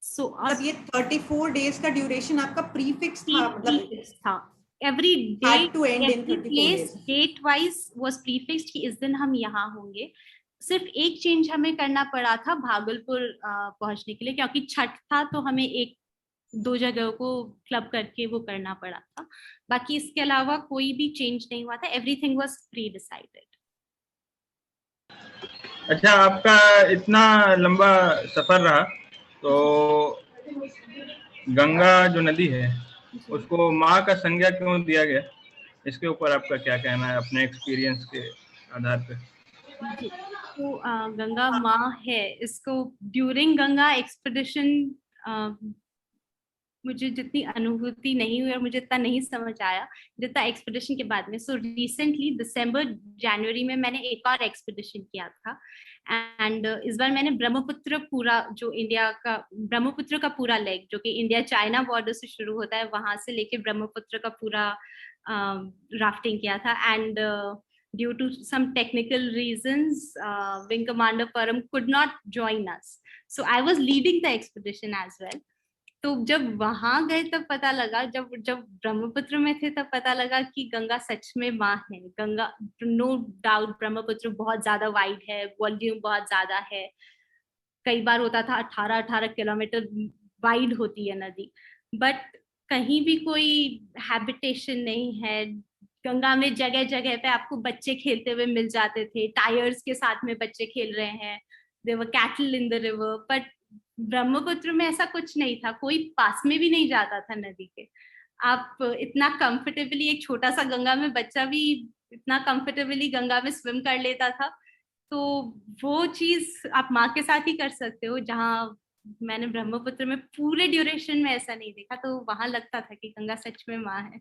Speaker 4: So
Speaker 3: अब ये 34 days का ड्यूरेशन आपका प्री फिक्स था? मतलब
Speaker 4: था every day
Speaker 3: to end in 34 days,
Speaker 4: date wise was prefixed कि इस दिन हम यहाँ होंगे। सिर्फ एक चेंज हमें करना पड़ा था भागलपुर पहुंचने के लिए, क्योंकि छठ था तो हमें 1-2 जगह को क्लब करके वो करना पड़ा था। बाकी इसके अलावा कोई भी चेंज नहीं हुआ था, एवरीथिंग वाज प्री डिसाइडेड।
Speaker 14: अच्छा, आपका इतना लंबा सफर रहा, तो गंगा जो नदी है उसको माँ का संज्ञा क्यों दिया गया, इसके ऊपर आपका क्या कहना है अपने एक्सपीरियंस के आधार पे?
Speaker 4: तो गंगा माँ है, इसको ड्यूरिंग गंगा एक्सपेडिशन मुझे जितनी अनुभूति नहीं हुई और मुझे इतना नहीं समझ आया जितना एक्सपीडिशन के बाद में। सो रिसेंटली दिसंबर जनवरी में मैंने एक और एक्सपीडिशन किया था एंड इस बार मैंने ब्रह्मपुत्र पूरा, जो इंडिया का ब्रह्मपुत्र का पूरा लेक जो कि इंडिया चाइना बॉर्डर से शुरू होता है, वहां से लेके ब्रह्मपुत्र का पूरा राफ्टिंग किया था। And due to some technical reasons, Wing Commander Param could not join us. So I was leading the expedition as well. तो जब वहां गए तब पता लगा, जब ब्रह्मपुत्र में थे तब पता लगा कि गंगा सच में माँ है। गंगा, नो डाउट, ब्रह्मपुत्र बहुत ज्यादा वाइड है, वॉल्यूम बहुत ज्यादा है। कई बार होता था 18 किलोमीटर वाइड होती है नदी, बट कहीं भी कोई हैबिटेशन नहीं है। गंगा में जगह जगह पे आपको बच्चे खेलते हुए मिल जाते थे, टायर्स के साथ में बच्चे खेल रहे हैं, there were cattle in the river. But Brahmaputra में ऐसा कुछ नहीं था, कोई पास में भी नहीं जाता था नदी के। आप इतना कंफर्टेबली, एक छोटा सा गंगा में बच्चा भी इतना कंफर्टेबली गंगा में स्विम कर लेता था। तो वो चीज आप माँ के साथ ही कर सकते हो, जहाँ मैंने ब्रह्मपुत्र में पूरे ड्यूरेशन में ऐसा नहीं देखा। तो वहां लगता था कि गंगा सच में माँ है।